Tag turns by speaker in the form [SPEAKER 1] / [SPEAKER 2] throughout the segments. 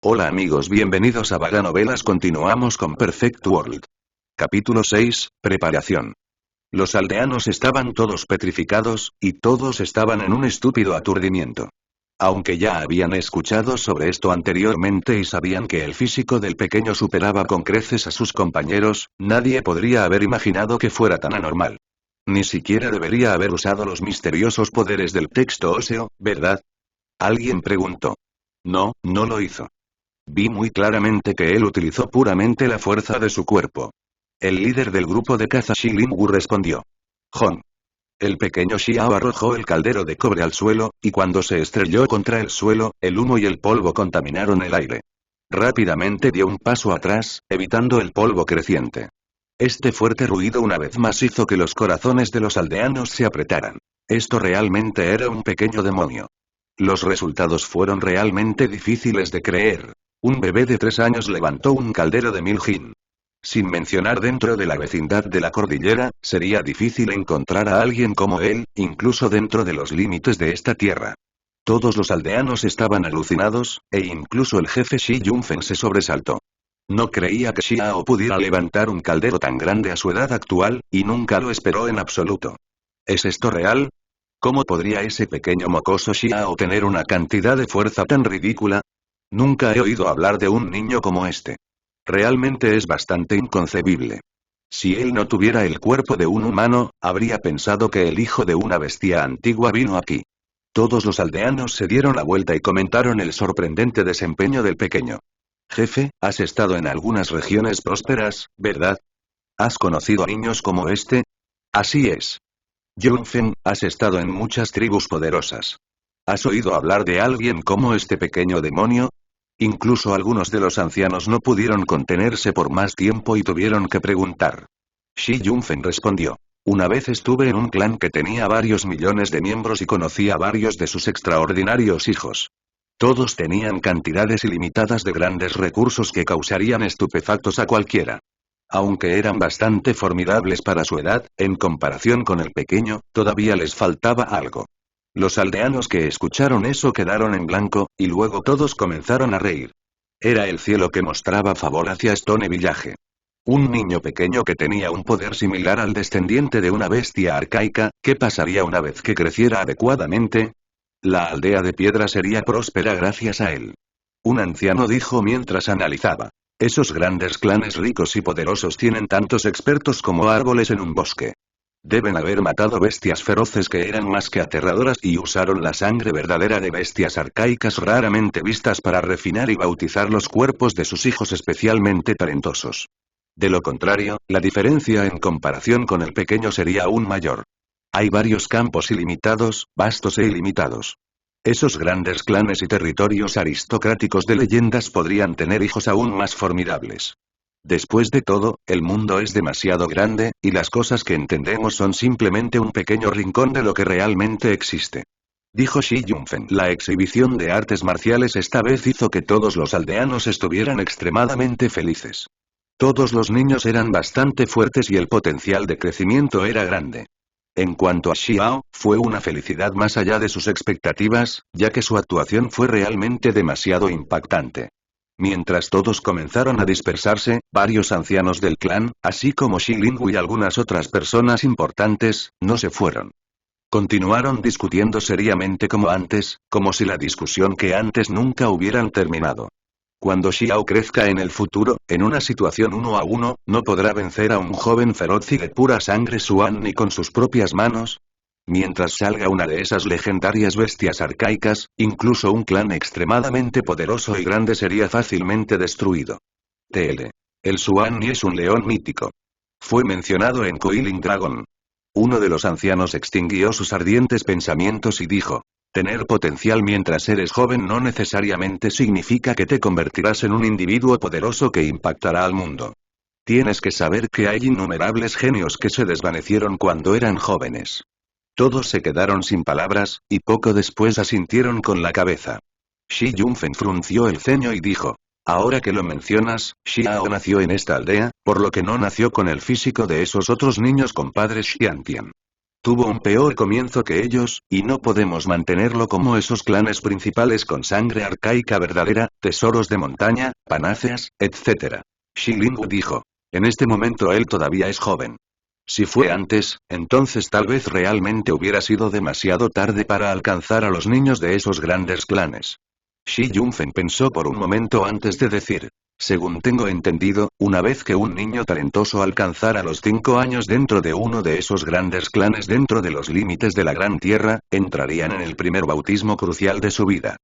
[SPEAKER 1] Hola amigos, bienvenidos a Vaga Novelas. Continuamos con Perfect World. Capítulo 6, Preparación. Los aldeanos estaban todos petrificados, y todos estaban en un estúpido aturdimiento. Aunque ya habían escuchado sobre esto anteriormente y sabían que el físico del pequeño superaba con creces a sus compañeros, nadie podría haber imaginado que fuera tan anormal. Ni siquiera debería haber usado los misteriosos poderes del texto óseo, ¿verdad? Alguien preguntó. No, no lo hizo. Vi muy claramente que él utilizó puramente la fuerza de su cuerpo. El líder del grupo de caza Shi Lin Wu respondió. Jon. El pequeño Xiao arrojó el caldero de cobre al suelo, y cuando se estrelló contra el suelo, el humo y el polvo contaminaron el aire. Rápidamente dio un paso atrás, evitando el polvo creciente. Este fuerte ruido una vez más hizo que los corazones de los aldeanos se apretaran. Esto realmente era un pequeño demonio. Los resultados fueron realmente difíciles de creer. Un bebé de 3 años levantó un caldero de 1000 jin. Sin mencionar dentro de la vecindad de la cordillera, sería difícil encontrar a alguien como él, incluso dentro de los límites de esta tierra. Todos los aldeanos estaban alucinados, e incluso el jefe Shi Yunfen se sobresaltó. No creía que Xiao pudiera levantar un caldero tan grande a su edad actual, y nunca lo esperó en absoluto. ¿Es esto real? ¿Cómo podría ese pequeño mocoso Xiao tener una cantidad de fuerza tan ridícula? Nunca he oído hablar de un niño como este. Realmente es bastante inconcebible. Si él no tuviera el cuerpo de un humano, habría pensado que el hijo de una bestia antigua vino aquí. Todos los aldeanos se dieron la vuelta y comentaron el sorprendente desempeño del pequeño. Jefe, has estado en algunas regiones prósperas, ¿verdad? ¿Has conocido a niños como este? Así es. Yunfen, has estado en muchas tribus poderosas. ¿Has oído hablar de alguien como este pequeño demonio? Incluso algunos de los ancianos no pudieron contenerse por más tiempo y tuvieron que preguntar. Shi Yunfen respondió. Una vez estuve en un clan que tenía varios millones de miembros y conocí a varios de sus extraordinarios hijos. Todos tenían cantidades ilimitadas de grandes recursos que causarían estupefactos a cualquiera. Aunque eran bastante formidables para su edad, en comparación con el pequeño, todavía les faltaba algo. Los aldeanos que escucharon eso quedaron en blanco, y luego todos comenzaron a reír. Era el cielo que mostraba favor hacia Stone Village. Un niño pequeño que tenía un poder similar al descendiente de una bestia arcaica, ¿qué pasaría una vez que creciera adecuadamente? La aldea de piedra sería próspera gracias a él. Un anciano dijo mientras analizaba. Esos grandes clanes ricos y poderosos tienen tantos expertos como árboles en un bosque. Deben haber matado bestias feroces que eran más que aterradoras y usaron la sangre verdadera de bestias arcaicas raramente vistas para refinar y bautizar los cuerpos de sus hijos especialmente talentosos. De lo contrario, la diferencia en comparación con el pequeño sería aún mayor. Hay varios campos ilimitados, vastos e ilimitados. Esos grandes clanes y territorios aristocráticos de leyendas podrían tener hijos aún más formidables. Después de todo, el mundo es demasiado grande, y las cosas que entendemos son simplemente un pequeño rincón de lo que realmente existe. Dijo Shi Yunfen. La exhibición de artes marciales esta vez hizo que todos los aldeanos estuvieran extremadamente felices. Todos los niños eran bastante fuertes y el potencial de crecimiento era grande. En cuanto a Xiao, fue una felicidad más allá de sus expectativas, ya que su actuación fue realmente demasiado impactante. Mientras todos comenzaron a dispersarse, varios ancianos del clan, así como Shi Lingwu y algunas otras personas importantes, no se fueron. Continuaron discutiendo seriamente como antes, como si la discusión que antes nunca hubieran terminado. Cuando Xiao crezca en el futuro, en una situación 1 a 1, no podrá vencer a un joven feroz y de pura sangre Xuan ni con sus propias manos. Mientras salga una de esas legendarias bestias arcaicas, incluso un clan extremadamente poderoso y grande sería fácilmente destruido. TL. El Xuan Ni es un león mítico. Fue mencionado en Coiling Dragon. Uno de los ancianos extinguió sus ardientes pensamientos y dijo. Tener potencial mientras eres joven no necesariamente significa que te convertirás en un individuo poderoso que impactará al mundo. Tienes que saber que hay innumerables genios que se desvanecieron cuando eran jóvenes. Todos se quedaron sin palabras, y poco después asintieron con la cabeza. Shi Yunfen frunció el ceño y dijo. Ahora que lo mencionas, Xiao nació en esta aldea, por lo que no nació con el físico de esos otros niños compadres Xiantian. Tuvo un peor comienzo que ellos, y no podemos mantenerlo como esos clanes principales con sangre arcaica verdadera, tesoros de montaña, panáceas, etc. Shi Lingwu dijo. En este momento él todavía es joven. Si fue antes, entonces tal vez realmente hubiera sido demasiado tarde para alcanzar a los niños de esos grandes clanes. Shi Yunfen pensó por un momento antes de decir. Según tengo entendido, una vez que un niño talentoso alcanzara los 5 años dentro de uno de esos grandes clanes dentro de los límites de la Gran Tierra, entrarían en el primer bautismo crucial de su vida.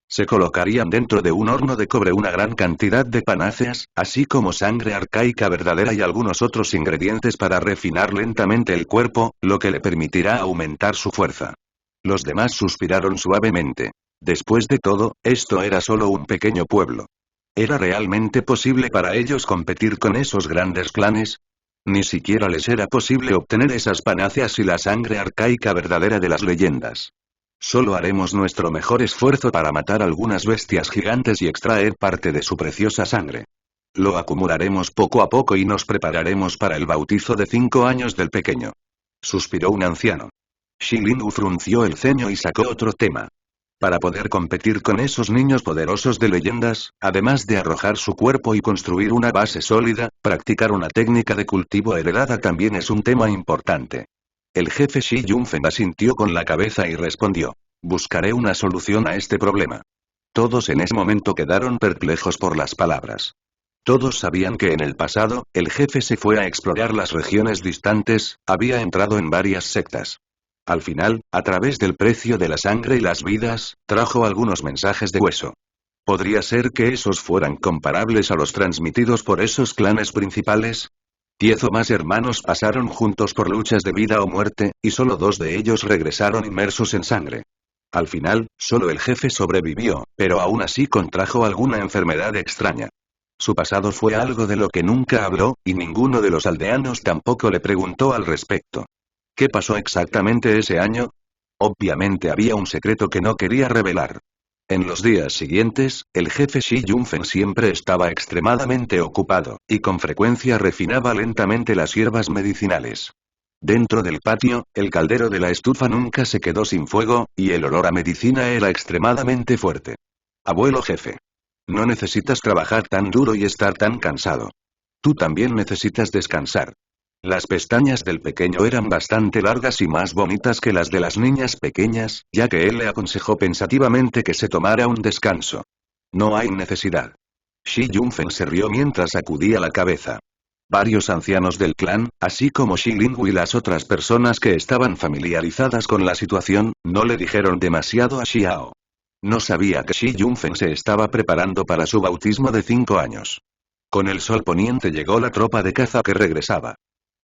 [SPEAKER 1] Se colocarían dentro de un horno de cobre una gran cantidad de panáceas, así como sangre arcaica verdadera y algunos otros ingredientes para refinar lentamente el cuerpo, lo que le permitirá aumentar su fuerza. Los demás suspiraron suavemente. Después de todo, esto era solo un pequeño pueblo. ¿Era realmente posible para ellos competir con esos grandes clanes? Ni siquiera les era posible obtener esas panáceas y la sangre arcaica verdadera de las leyendas. Solo haremos nuestro mejor esfuerzo para matar algunas bestias gigantes y extraer parte de su preciosa sangre. Lo acumularemos poco a poco y nos prepararemos para el bautizo de 5 años del pequeño. Suspiró un anciano. Shi Lingwu frunció el ceño y sacó otro tema. Para poder competir con esos niños poderosos de leyendas, además de arrojar su cuerpo y construir una base sólida, practicar una técnica de cultivo heredada también es un tema importante. El jefe Shi Yunfen asintió con la cabeza y respondió. Buscaré una solución a este problema. Todos en ese momento quedaron perplejos por las palabras. Todos sabían que en el pasado, el jefe se fue a explorar las regiones distantes, había entrado en varias sectas. Al final, a través del precio de la sangre y las vidas, trajo algunos mensajes de hueso. ¿Podría ser que esos fueran comparables a los transmitidos por esos clanes principales? 10 o más hermanos pasaron juntos por luchas de vida o muerte, y solo 2 de ellos regresaron inmersos en sangre. Al final, solo el jefe sobrevivió, pero aún así contrajo alguna enfermedad extraña. Su pasado fue algo de lo que nunca habló, y ninguno de los aldeanos tampoco le preguntó al respecto. ¿Qué pasó exactamente ese año? Obviamente había un secreto que no quería revelar. En los días siguientes, el jefe Shi Yunfen siempre estaba extremadamente ocupado, y con frecuencia refinaba lentamente las hierbas medicinales. Dentro del patio, el caldero de la estufa nunca se quedó sin fuego, y el olor a medicina era extremadamente fuerte. Abuelo jefe. No necesitas trabajar tan duro y estar tan cansado. Tú también necesitas descansar. Las pestañas del pequeño eran bastante largas y más bonitas que las de las niñas pequeñas, ya que él le aconsejó pensativamente que se tomara un descanso. No hay necesidad. Shi Yunfen se rió mientras sacudía la cabeza. Varios ancianos del clan, así como Shi Lingwu y las otras personas que estaban familiarizadas con la situación, no le dijeron demasiado a Xiao. No sabía que Shi Yunfen se estaba preparando para su bautismo de 5 años. Con el sol poniente llegó la tropa de caza que regresaba.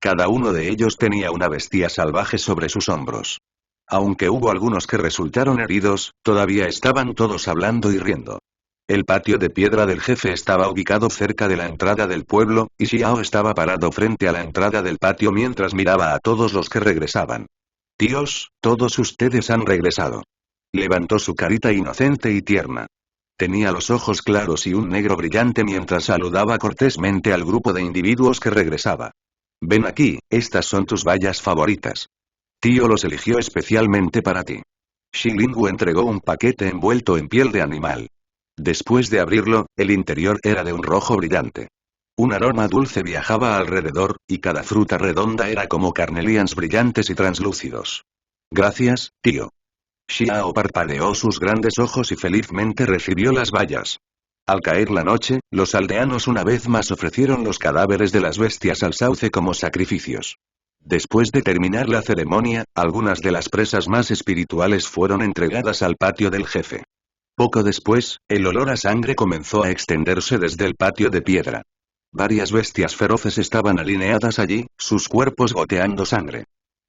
[SPEAKER 1] Cada uno de ellos tenía una bestia salvaje sobre sus hombros. Aunque hubo algunos que resultaron heridos, todavía estaban todos hablando y riendo. El patio de piedra del jefe estaba ubicado cerca de la entrada del pueblo, y Xiao estaba parado frente a la entrada del patio mientras miraba a todos los que regresaban. Tíos, todos ustedes han regresado. Levantó su carita inocente y tierna. Tenía los ojos claros y un negro brillante mientras saludaba cortésmente al grupo de individuos que regresaba. Ven aquí, estas son tus bayas favoritas. Tío los eligió especialmente para ti. Shi Lingwu entregó un paquete envuelto en piel de animal. Después de abrirlo, el interior era de un rojo brillante. Un aroma dulce viajaba alrededor, y cada fruta redonda era como carnelians brillantes y translúcidos. Gracias, tío. Xiao parpadeó sus grandes ojos y felizmente recibió las bayas. Al caer la noche, los aldeanos una vez más ofrecieron los cadáveres de las bestias al sauce como sacrificios. Después de terminar la ceremonia, algunas de las presas más espirituales fueron entregadas al patio del jefe. Poco después, el olor a sangre comenzó a extenderse desde el patio de piedra. Varias bestias feroces estaban alineadas allí, sus cuerpos goteando sangre.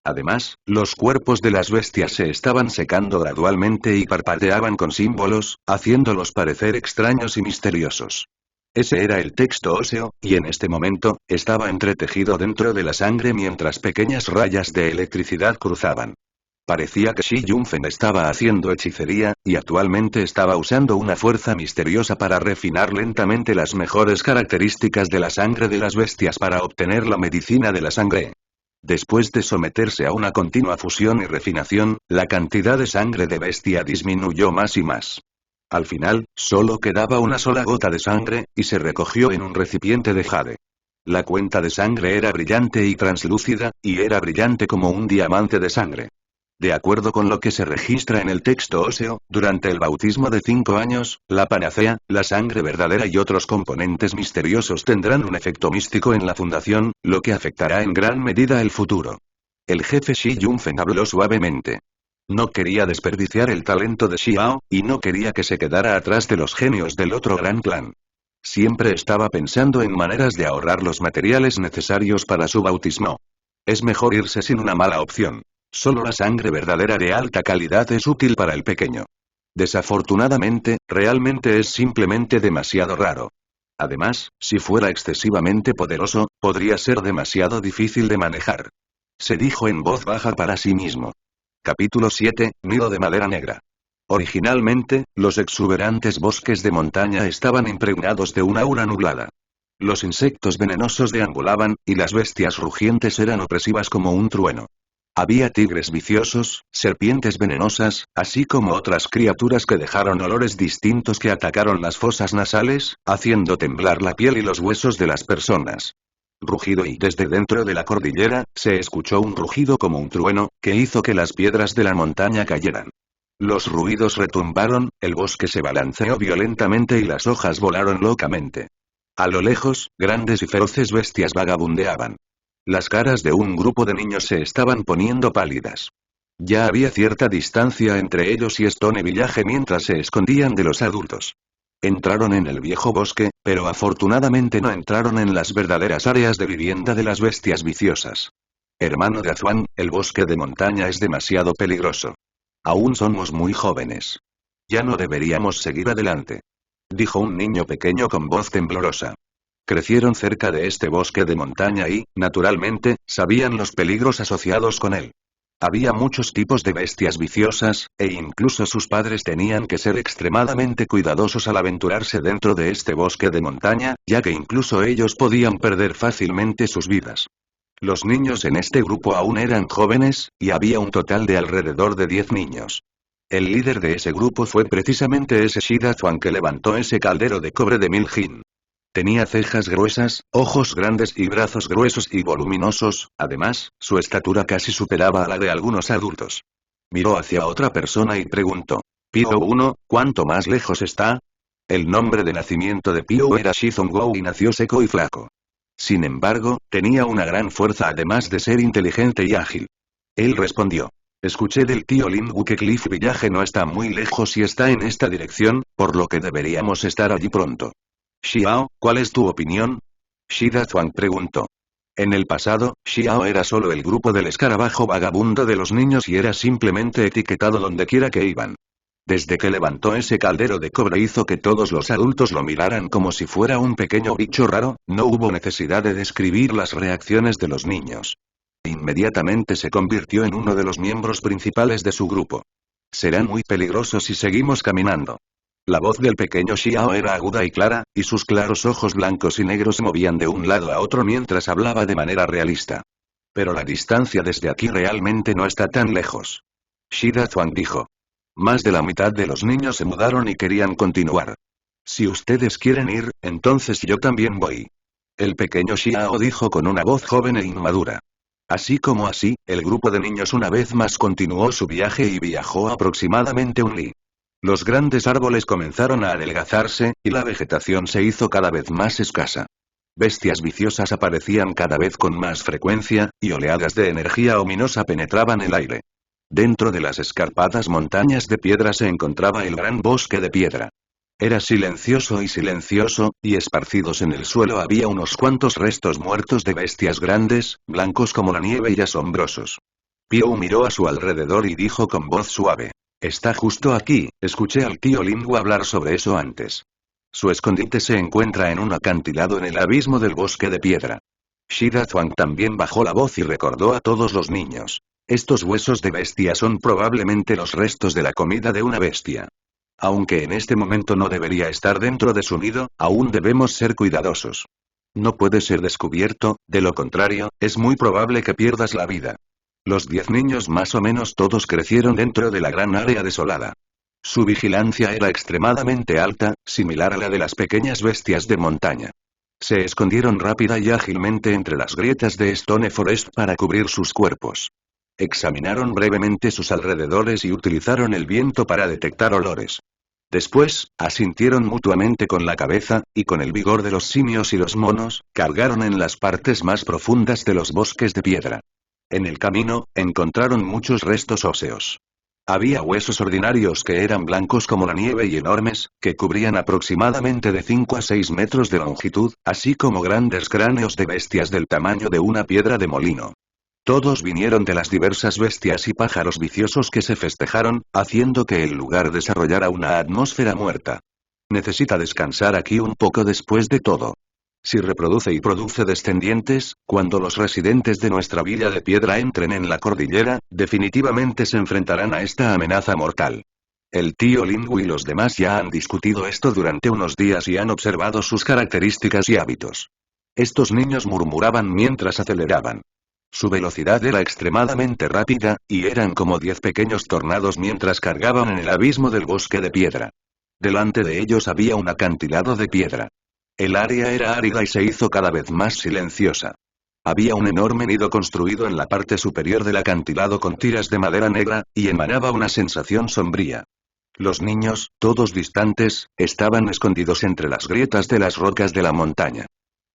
[SPEAKER 1] Además, los cuerpos de las bestias se estaban secando gradualmente y parpadeaban con símbolos, haciéndolos parecer extraños y misteriosos. Ese era el texto óseo, y en este momento, estaba entretejido dentro de la sangre mientras pequeñas rayas de electricidad cruzaban. Parecía que Shi Yunfen estaba haciendo hechicería, y actualmente estaba usando una fuerza misteriosa para refinar lentamente las mejores características de la sangre de las bestias para obtener la medicina de la sangre. Después de someterse a una continua fusión y refinación, la cantidad de sangre de bestia disminuyó más y más. Al final, solo quedaba una sola gota de sangre, y se recogió en un recipiente de jade. La cuenta de sangre era brillante y translúcida, y era brillante como un diamante de sangre. De acuerdo con lo que se registra en el texto óseo, durante el bautismo de 5 años, la panacea, la sangre verdadera y otros componentes misteriosos tendrán un efecto místico en la fundación, lo que afectará en gran medida el futuro. El jefe Shi Yunfen habló suavemente. No quería desperdiciar el talento de Xiao, y no quería que se quedara atrás de los genios del otro gran clan. Siempre estaba pensando en maneras de ahorrar los materiales necesarios para su bautismo. Es mejor irse sin una mala opción. Solo la sangre verdadera de alta calidad es útil para el pequeño. Desafortunadamente, realmente es simplemente demasiado raro. Además, si fuera excesivamente poderoso, podría ser demasiado difícil de manejar. Se dijo en voz baja para sí mismo. Capítulo 7, Nido de madera negra. Originalmente, los exuberantes bosques de montaña estaban impregnados de una aura nublada. Los insectos venenosos deambulaban, y las bestias rugientes eran opresivas como un trueno. Había tigres viciosos, serpientes venenosas, así como otras criaturas que dejaron olores distintos que atacaron las fosas nasales, haciendo temblar la piel y los huesos de las personas. Rugido y desde dentro de la cordillera, se escuchó un rugido como un trueno, que hizo que las piedras de la montaña cayeran. Los ruidos retumbaron, el bosque se balanceó violentamente y las hojas volaron locamente. A lo lejos, grandes y feroces bestias vagabundeaban. Las caras de un grupo de niños se estaban poniendo pálidas. Ya había cierta distancia entre ellos y Stone Village mientras se escondían de los adultos. Entraron en el viejo bosque, pero afortunadamente no entraron en las verdaderas áreas de vivienda de las bestias viciosas. Hermano de Azuan, el bosque de montaña es demasiado peligroso. Aún somos muy jóvenes. Ya no deberíamos seguir adelante. Dijo un niño pequeño con voz temblorosa. Crecieron cerca de este bosque de montaña y, naturalmente, sabían los peligros asociados con él. Había muchos tipos de bestias viciosas, e incluso sus padres tenían que ser extremadamente cuidadosos al aventurarse dentro de este bosque de montaña, ya que incluso ellos podían perder fácilmente sus vidas. Los niños en este grupo aún eran jóvenes, y había un total de alrededor de 10 niños. El líder de ese grupo fue precisamente ese Shida Zuan que levantó ese caldero de cobre de Miljin. Tenía cejas gruesas, ojos grandes y brazos gruesos y voluminosos, además, su estatura casi superaba a la de algunos adultos. Miró hacia otra persona y preguntó. Pio 1, ¿cuánto más lejos está? El nombre de nacimiento de Pio era Shizongou y nació seco y flaco. Sin embargo, tenía una gran fuerza además de ser inteligente y ágil. Él respondió. Escuché del tío Lingu que Cliff Village no está muy lejos y está en esta dirección, por lo que deberíamos estar allí pronto. Xiao, ¿cuál es tu opinión? Shida Zuan preguntó. En el pasado, Xiao era solo el grupo del escarabajo vagabundo de los niños y era simplemente etiquetado donde quiera que iban. Desde que levantó ese caldero de cobre hizo que todos los adultos lo miraran como si fuera un pequeño bicho raro, no hubo necesidad de describir las reacciones de los niños. Inmediatamente se convirtió en uno de los miembros principales de su grupo. Será muy peligroso si seguimos caminando. La voz del pequeño Xiao era aguda y clara, y sus claros ojos blancos y negros se movían de un lado a otro mientras hablaba de manera realista. Pero la distancia desde aquí realmente no está tan lejos. Shida Zuan dijo. Más de la mitad de los niños se mudaron y querían continuar. Si ustedes quieren ir, entonces yo también voy. El pequeño Xiao dijo con una voz joven e inmadura. Así como así, el grupo de niños una vez más continuó su viaje y viajó aproximadamente un li. Los grandes árboles comenzaron a adelgazarse, y la vegetación se hizo cada vez más escasa. Bestias viciosas aparecían cada vez con más frecuencia, y oleadas de energía ominosa penetraban el aire. Dentro de las escarpadas montañas de piedra se encontraba el gran bosque de piedra. Era silencioso, y esparcidos en el suelo había unos cuantos restos muertos de bestias grandes, blancos como la nieve y asombrosos. Piu miró a su alrededor y dijo con voz suave. Está justo aquí, escuché al tío Lingu hablar sobre eso antes. Su escondite se encuentra en un acantilado en el abismo del bosque de piedra. Shida Zuan también bajó la voz y recordó a todos los niños. Estos huesos de bestia son probablemente los restos de la comida de una bestia. Aunque en este momento no debería estar dentro de su nido, aún debemos ser cuidadosos. No puede ser descubierto, de lo contrario, es muy probable que pierdas la vida. Los 10 niños más o menos todos crecieron dentro de la gran área desolada. Su vigilancia era extremadamente alta, similar a la de las pequeñas bestias de montaña. Se escondieron rápida y ágilmente entre las grietas de Stone Forest para cubrir sus cuerpos. Examinaron brevemente sus alrededores y utilizaron el viento para detectar olores. Después, asintieron mutuamente con la cabeza, y con el vigor de los simios y los monos, cargaron en las partes más profundas de los bosques de piedra. En el camino, encontraron muchos restos óseos. Había huesos ordinarios que eran blancos como la nieve y enormes, que cubrían aproximadamente de 5 a 6 metros de longitud, así como grandes cráneos de bestias del tamaño de una piedra de molino. Todos vinieron de las diversas bestias y pájaros viciosos que se festejaron, haciendo que el lugar desarrollara una atmósfera muerta. Necesita descansar aquí un poco después de todo. Si reproduce y produce descendientes, cuando los residentes de nuestra villa de piedra entren en la cordillera, definitivamente se enfrentarán a esta amenaza mortal. El tío Lingu y los demás ya han discutido esto durante unos días y han observado sus características y hábitos. Estos niños murmuraban mientras aceleraban. Su velocidad era extremadamente rápida, y eran como 10 pequeños tornados mientras cargaban en el abismo del bosque de piedra. Delante de ellos había un acantilado de piedra. El área era árida y se hizo cada vez más silenciosa. Había un enorme nido construido en la parte superior del acantilado con tiras de madera negra, y emanaba una sensación sombría. Los niños, todos distantes, estaban escondidos entre las grietas de las rocas de la montaña.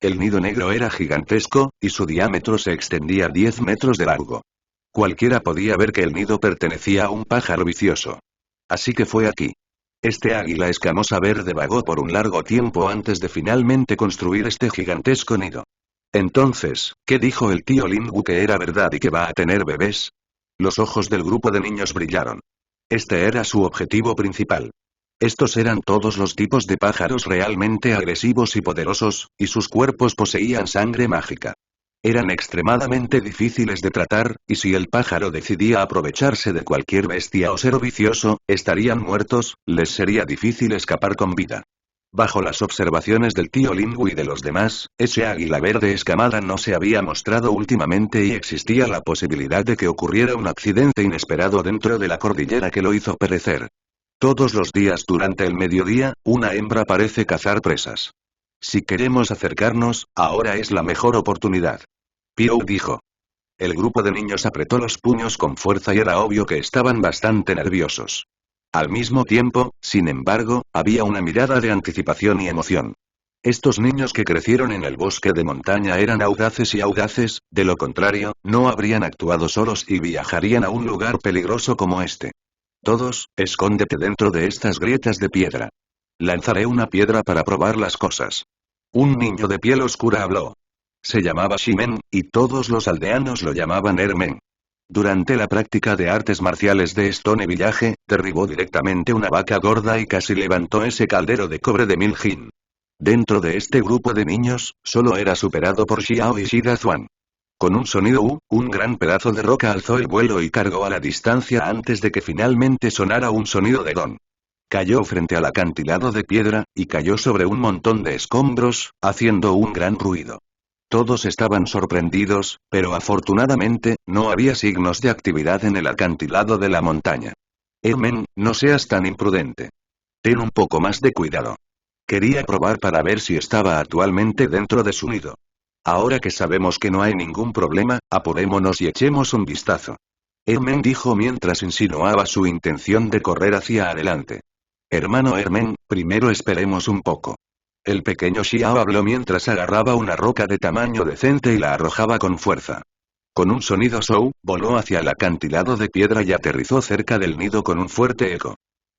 [SPEAKER 1] El nido negro era gigantesco, y su diámetro se extendía 10 metros de largo. Cualquiera podía ver que el nido pertenecía a un pájaro vicioso. Así que fue aquí. Este águila escamosa verde vagó por un largo tiempo antes de finalmente construir este gigantesco nido. Entonces, ¿qué dijo el tío Lingu que era verdad y que va a tener bebés? Los ojos del grupo de niños brillaron. Este era su objetivo principal. Estos eran todos los tipos de pájaros realmente agresivos y poderosos, y sus cuerpos poseían sangre mágica. Eran extremadamente difíciles de tratar, y si el pájaro decidía aprovecharse de cualquier bestia o ser vicioso, estarían muertos, les sería difícil escapar con vida. Bajo las observaciones del tío Lingu y de los demás, ese águila verde escamada no se había mostrado últimamente y existía la posibilidad de que ocurriera un accidente inesperado dentro de la cordillera que lo hizo perecer. Todos los días durante el mediodía, una hembra parece cazar presas. Si queremos acercarnos, ahora es la mejor oportunidad. Piou dijo. El grupo de niños apretó los puños con fuerza y era obvio que estaban bastante nerviosos. Al mismo tiempo, sin embargo, había una mirada de anticipación y emoción. Estos niños que crecieron en el bosque de montaña eran audaces y audaces, de lo contrario, no habrían actuado solos y viajarían a un lugar peligroso como este. Todos, escóndete dentro de estas grietas de piedra. Lanzaré una piedra para probar las cosas. Un niño de piel oscura habló. Se llamaba Shimen, y todos los aldeanos lo llamaban Hermen. Durante la práctica de artes marciales de Stone Village, derribó directamente una vaca gorda y casi levantó ese caldero de cobre de Miljin. Dentro de este grupo de niños, solo era superado por Xiao y Shida Zuan. Con un sonido un gran pedazo de roca alzó el vuelo y cargó a la distancia antes de que finalmente sonara un sonido de don. Cayó frente al acantilado de piedra, y cayó sobre un montón de escombros, haciendo un gran ruido. Todos estaban sorprendidos, pero afortunadamente, no había signos de actividad en el acantilado de la montaña. Hermen, no seas tan imprudente. Ten un poco más de cuidado. Quería probar para ver si estaba actualmente dentro de su nido. Ahora que sabemos que no hay ningún problema, apurémonos y echemos un vistazo. Hermen dijo mientras insinuaba su intención de correr hacia adelante. Hermano Hermen, primero esperemos un poco. El pequeño Xiao habló mientras agarraba una roca de tamaño decente y la arrojaba con fuerza. Con un sonido Shou, voló hacia el acantilado de piedra y aterrizó cerca del nido con un fuerte eco.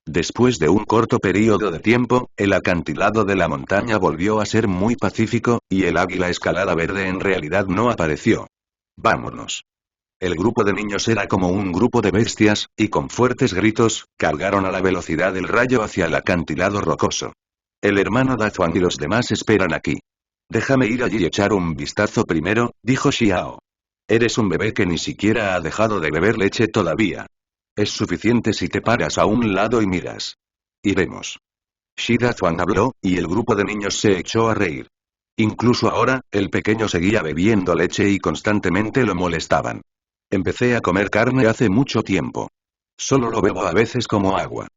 [SPEAKER 1] Después de un corto período de tiempo, el acantilado de la montaña volvió a ser muy pacífico, y el águila escalada verde en realidad no apareció. Vámonos. El grupo de niños era como un grupo de bestias, y con fuertes gritos, cargaron a la velocidad del rayo hacia el acantilado rocoso. El hermano Dazuan y los demás esperan aquí. Déjame ir allí y echar un vistazo primero, dijo Xiao. Eres un bebé que ni siquiera ha dejado de beber leche todavía. Es suficiente si te paras a un lado y miras. Iremos. Shida Zuan habló, y el grupo de niños se echó a reír. Incluso ahora, el pequeño seguía bebiendo leche y constantemente lo molestaban. Empecé a comer carne hace mucho tiempo. Solo lo bebo a veces como agua.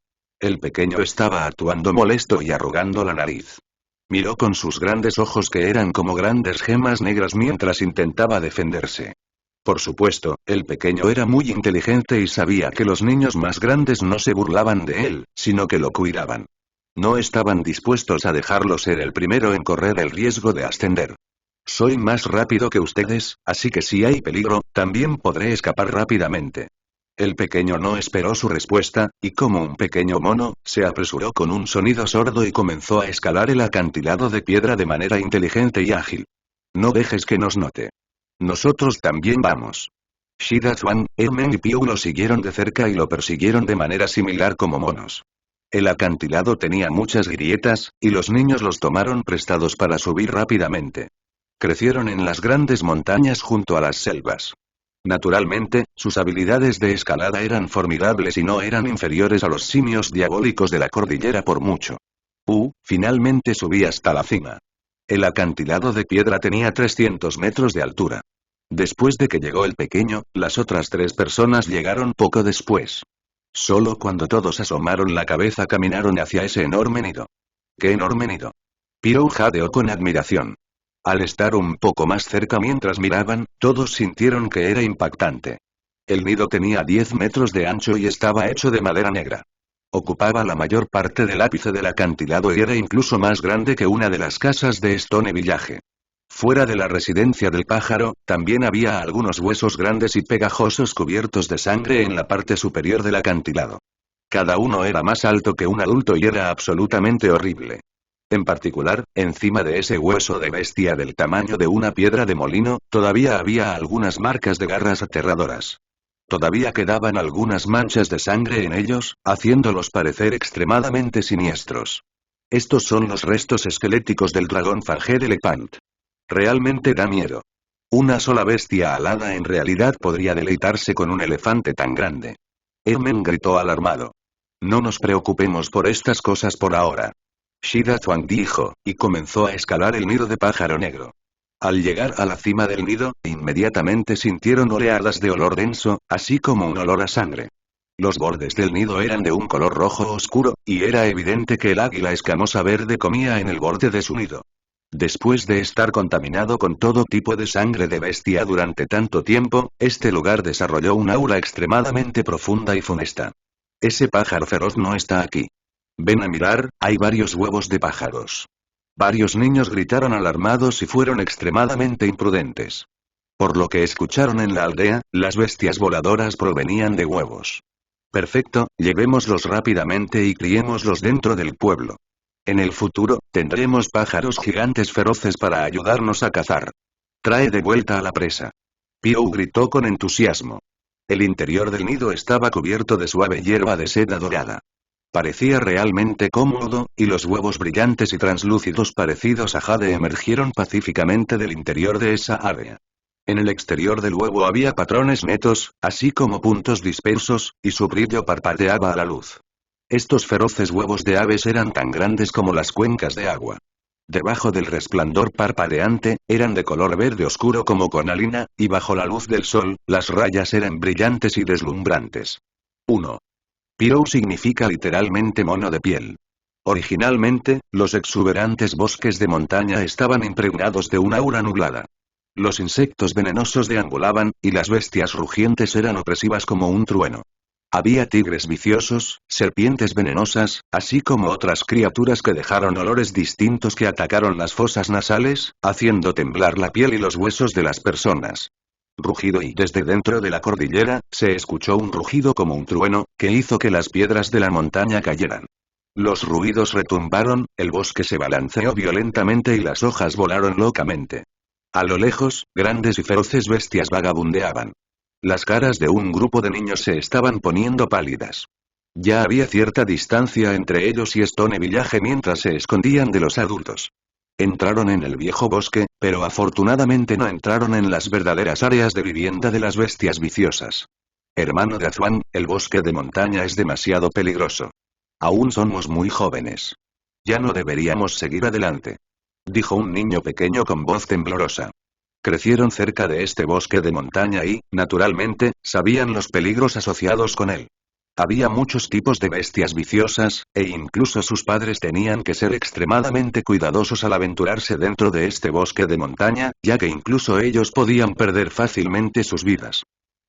[SPEAKER 1] El pequeño estaba actuando molesto y arrugando la nariz. Miró con sus grandes ojos que eran como grandes gemas negras mientras intentaba defenderse. Por supuesto, el pequeño era muy inteligente y sabía que los niños más grandes no se burlaban de él, sino que lo cuidaban. No estaban dispuestos a dejarlo ser el primero en correr el riesgo de ascender. Soy más rápido que ustedes, así que si hay peligro, también podré escapar rápidamente. El pequeño no esperó su respuesta, y como un pequeño mono, se apresuró con un sonido sordo y comenzó a escalar el acantilado de piedra de manera inteligente y ágil. No dejes que nos note. Nosotros también vamos. Shida Zhuan, Emen y Piu lo siguieron de cerca y lo persiguieron de manera similar como monos. El acantilado tenía muchas grietas, y los niños los tomaron prestados para subir rápidamente. Crecieron en las grandes montañas junto a las selvas. Naturalmente, sus habilidades de escalada eran formidables y no eran inferiores a los simios diabólicos de la cordillera por mucho. Finalmente subí hasta la cima. El acantilado de piedra tenía 300 metros de altura. Después de que llegó el pequeño, las otras 3 personas llegaron poco después. Solo cuando todos asomaron la cabeza caminaron hacia ese enorme nido. ¡Qué enorme nido! Pirou jadeó con admiración. Al estar un poco más cerca mientras miraban, todos sintieron que era impactante. El nido tenía 10 metros de ancho y estaba hecho de madera negra. Ocupaba la mayor parte del ápice del acantilado y era incluso más grande que una de las casas de Stone Village. Fuera de la residencia del pájaro, también había algunos huesos grandes y pegajosos cubiertos de sangre en la parte superior del acantilado. Cada uno era más alto que un adulto y era absolutamente horrible. En particular, encima de ese hueso de bestia del tamaño de una piedra de molino, todavía había algunas marcas de garras aterradoras. Todavía quedaban algunas manchas de sangre en ellos, haciéndolos parecer extremadamente siniestros. Estos son los restos esqueléticos del dragón Fanged Elephant. Realmente da miedo. Una sola bestia alada en realidad podría deleitarse con un elefante tan grande. Emen gritó alarmado. No nos preocupemos por estas cosas por ahora. Shida Zhuang dijo, y comenzó a escalar el nido de pájaro negro. Al llegar a la cima del nido, inmediatamente sintieron oleadas de olor denso, así como un olor a sangre. Los bordes del nido eran de un color rojo oscuro, y era evidente que el águila escamosa verde comía en el borde de su nido. Después de estar contaminado con todo tipo de sangre de bestia durante tanto tiempo, este lugar desarrolló un aura extremadamente profunda y funesta. Ese pájaro feroz no está aquí. Ven a mirar, hay varios huevos de pájaros. Varios niños gritaron alarmados y fueron extremadamente imprudentes. Por lo que escucharon en la aldea, las bestias voladoras provenían de huevos. Perfecto, llevémoslos rápidamente y criémoslos dentro del pueblo. En el futuro, tendremos pájaros gigantes feroces para ayudarnos a cazar. Trae de vuelta a la presa. Piu gritó con entusiasmo. El interior del nido estaba cubierto de suave hierba de seda dorada. Parecía realmente cómodo, y los huevos brillantes y translúcidos parecidos a jade emergieron pacíficamente del interior de esa área. En el exterior del huevo había patrones netos, así como puntos dispersos, y su brillo parpadeaba a la luz. Estos feroces huevos de aves eran tan grandes como las cuencas de agua. Debajo del resplandor parpadeante, eran de color verde oscuro como cornalina, y bajo la luz del sol, las rayas eran brillantes y deslumbrantes. 1. Pirou significa literalmente mono de piel. Originalmente, los exuberantes bosques de montaña estaban impregnados de una aura nublada. Los insectos venenosos deambulaban, y las bestias rugientes eran opresivas como un trueno. Había tigres viciosos, serpientes venenosas, así como otras criaturas que dejaron olores distintos que atacaron las fosas nasales, haciendo temblar la piel y los huesos de las personas. Rugido y desde dentro de la cordillera, se escuchó un rugido como un trueno, que hizo que las piedras de la montaña cayeran. Los ruidos retumbaron, el bosque se balanceó violentamente y las hojas volaron locamente. A lo lejos, grandes y feroces bestias vagabundeaban. Las caras de un grupo de niños se estaban poniendo pálidas. Ya había cierta distancia entre ellos y Stone Village mientras se escondían de los adultos. Entraron en el viejo bosque, pero afortunadamente no entraron en las verdaderas áreas de vivienda de las bestias viciosas. Hermano de Azuan, el bosque de montaña es demasiado peligroso. Aún somos muy jóvenes. Ya no deberíamos seguir adelante. dijo un niño pequeño con voz temblorosa. Crecieron cerca de este bosque de montaña y, naturalmente, sabían los peligros asociados con él. Había muchos tipos de bestias viciosas, e incluso sus padres tenían que ser extremadamente cuidadosos al aventurarse dentro de este bosque de montaña, ya que incluso ellos podían perder fácilmente sus vidas.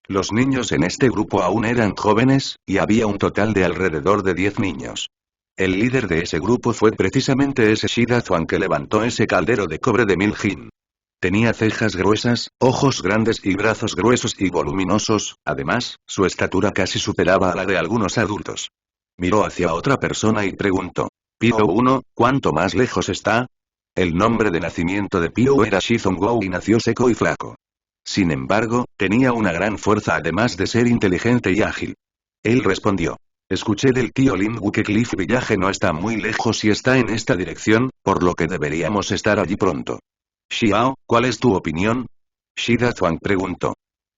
[SPEAKER 1] Los niños en este grupo aún eran jóvenes, y había un total de alrededor de 10 niños. El líder de ese grupo fue precisamente ese Shida Zuan que levantó ese caldero de cobre de Miljin. Tenía cejas gruesas, ojos grandes y brazos gruesos y voluminosos, además, su estatura casi superaba a la de algunos adultos. Miró hacia otra persona y preguntó. Pío 1, ¿cuánto más lejos está? El nombre de nacimiento de Pío era Shizong y nació seco y flaco. Sin embargo, tenía una gran fuerza además de ser inteligente y ágil. Él respondió. Escuché del tío Lingwu que Cliff Village no está muy lejos y está en esta dirección, por lo que deberíamos estar allí pronto. Xiao, ¿cuál es tu opinión? Shida Zuang preguntó.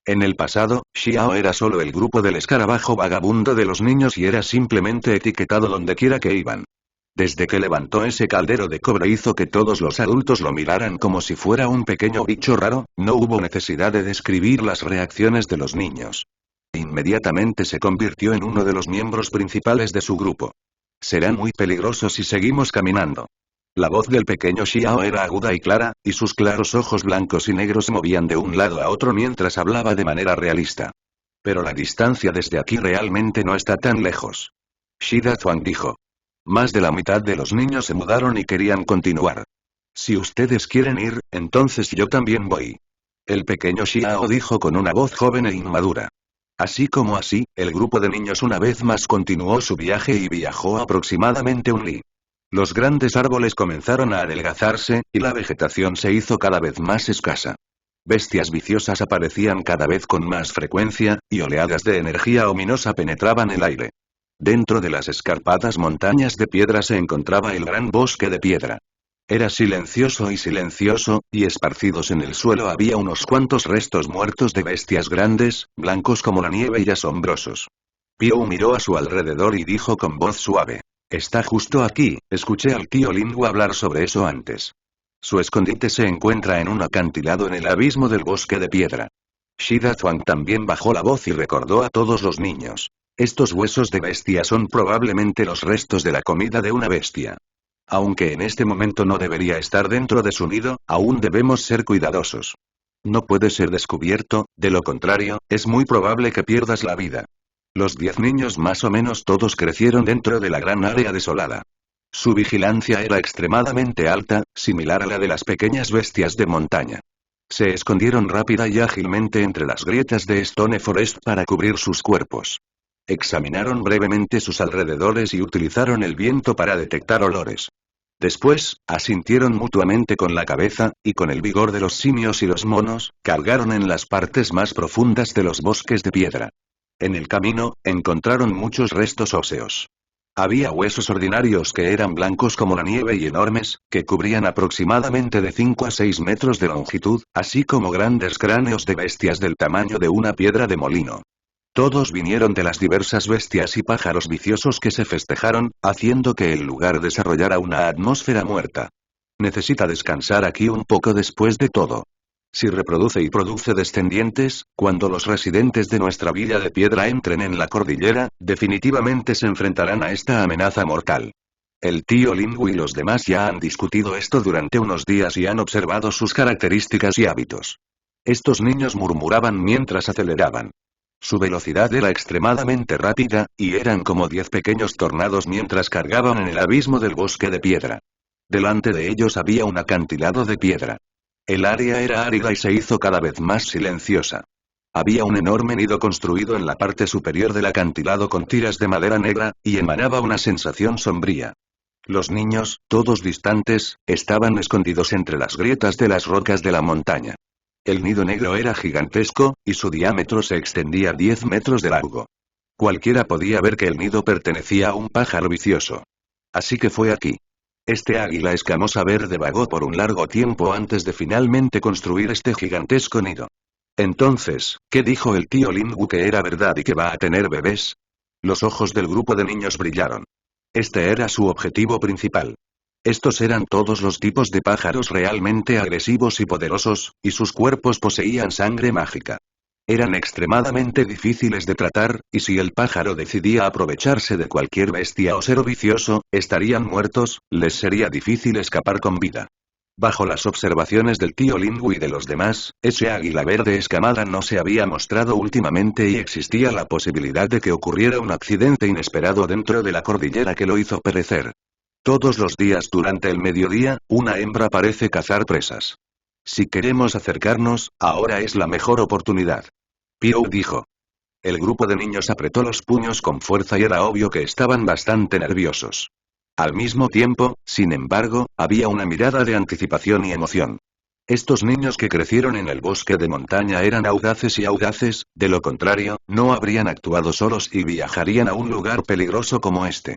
[SPEAKER 1] En el pasado, Xiao era solo el grupo del escarabajo vagabundo de los niños y era simplemente etiquetado donde quiera que iban. Desde que levantó ese caldero de cobre hizo que todos los adultos lo miraran como si fuera un pequeño bicho raro, no hubo necesidad de describir las reacciones de los niños. Inmediatamente se convirtió en uno de los miembros principales de su grupo. Será muy peligroso si seguimos caminando. La voz del pequeño Xiao era aguda y clara, y sus claros ojos blancos y negros se movían de un lado a otro mientras hablaba de manera realista. Pero la distancia desde aquí realmente no está tan lejos. Shida Zuang dijo. Más de la mitad de los niños se mudaron y querían continuar. Si ustedes quieren ir, entonces yo también voy. El pequeño Xiao dijo con una voz joven e inmadura. Así como así, el grupo de niños una vez más continuó su viaje y viajó aproximadamente un li. Los grandes árboles comenzaron a adelgazarse, y la vegetación se hizo cada vez más escasa. Bestias viciosas aparecían cada vez con más frecuencia, y oleadas de energía ominosa penetraban el aire. Dentro de las escarpadas montañas de piedra se encontraba el gran bosque de piedra. Era silencioso, y esparcidos en el suelo había unos cuantos restos muertos de bestias grandes, blancos como la nieve y asombrosos. Piu miró a su alrededor y dijo con voz suave. Está justo aquí, escuché al tío Lingwu hablar sobre eso antes. Su escondite se encuentra en un acantilado en el abismo del bosque de piedra. Shida Zuang también bajó la voz y recordó a todos los niños. Estos huesos de bestia son probablemente los restos de la comida de una bestia. Aunque en este momento no debería estar dentro de su nido, aún debemos ser cuidadosos. No puede ser descubierto, de lo contrario, es muy probable que pierdas la vida. Los 10 niños más o menos todos crecieron dentro de la gran área desolada. Su vigilancia era extremadamente alta, similar a la de las pequeñas bestias de montaña. Se escondieron rápida y ágilmente entre las grietas de Stone Forest para cubrir sus cuerpos. Examinaron brevemente sus alrededores y utilizaron el viento para detectar olores. Después, asintieron mutuamente con la cabeza, y con el vigor de los simios y los monos, cargaron en las partes más profundas de los bosques de piedra. En el camino, encontraron muchos restos óseos. Había huesos ordinarios que eran blancos como la nieve y enormes, que cubrían aproximadamente de 5 a 6 metros de longitud, así como grandes cráneos de bestias del tamaño de una piedra de molino. Todos vinieron de las diversas bestias y pájaros viciosos que se festejaron, haciendo que el lugar desarrollara una atmósfera muerta. Necesita descansar aquí un poco después de todo. Si reproduce y produce descendientes, cuando los residentes de nuestra villa de piedra entren en la cordillera, definitivamente se enfrentarán a esta amenaza mortal. El tío Lingwu y los demás ya han discutido esto durante unos días y han observado sus características y hábitos. Estos niños murmuraban mientras aceleraban. Su velocidad era extremadamente rápida, y eran como 10 pequeños tornados mientras cargaban en el abismo del bosque de piedra. Delante de ellos había un acantilado de piedra. El área era árida y se hizo cada vez más silenciosa. Había un enorme nido construido en la parte superior del acantilado con tiras de madera negra, y emanaba una sensación sombría. Los niños, todos distantes, estaban escondidos entre las grietas de las rocas de la montaña. El nido negro era gigantesco, y su diámetro se extendía 10 metros de largo. Cualquiera podía ver que el nido pertenecía a un pájaro vicioso. Así que fue aquí. Este águila escamosa verde vagó por un largo tiempo antes de finalmente construir este gigantesco nido. Entonces, ¿qué dijo el tío Lingwu que era verdad y que va a tener bebés? Los ojos del grupo de niños brillaron. Este era su objetivo principal. Estos eran todos los tipos de pájaros realmente agresivos y poderosos, y sus cuerpos poseían sangre mágica. Eran extremadamente difíciles de tratar, y si el pájaro decidía aprovecharse de cualquier bestia o ser vicioso, estarían muertos, les sería difícil escapar con vida. Bajo las observaciones del tío Lingu y de los demás, ese águila verde escamada no se había mostrado últimamente y existía la posibilidad de que ocurriera un accidente inesperado dentro de la cordillera que lo hizo perecer. Todos los días durante el mediodía, una hembra parece cazar presas. Si queremos acercarnos, ahora es la mejor oportunidad. Piou dijo. El grupo de niños apretó los puños con fuerza y era obvio que estaban bastante nerviosos. Al mismo tiempo, sin embargo, había una mirada de anticipación y emoción. Estos niños que crecieron en el bosque de montaña eran audaces y audaces, de lo contrario, no habrían actuado solos y viajarían a un lugar peligroso como este.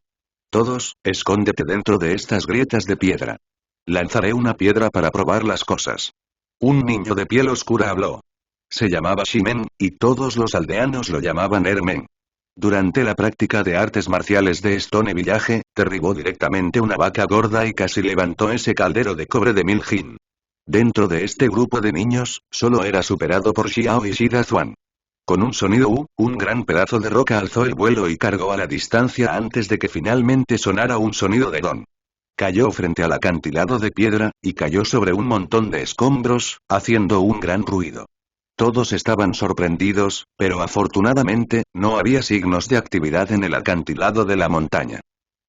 [SPEAKER 1] Todos, escóndete dentro de estas grietas de piedra. Lanzaré una piedra para probar las cosas. Un niño de piel oscura habló. Se llamaba Shimen, y todos los aldeanos lo llamaban Hermen. Durante la práctica de artes marciales de Stone Village, derribó directamente una vaca gorda y casi levantó ese caldero de cobre de Miljin. Dentro de este grupo de niños, solo era superado por Xiao y Shida Zuan. Con un sonido un gran pedazo de roca alzó el vuelo y cargó a la distancia antes de que finalmente sonara un sonido de don. Cayó frente al acantilado de piedra, y cayó sobre un montón de escombros, haciendo un gran ruido. Todos estaban sorprendidos, pero afortunadamente, no había signos de actividad en el acantilado de la montaña.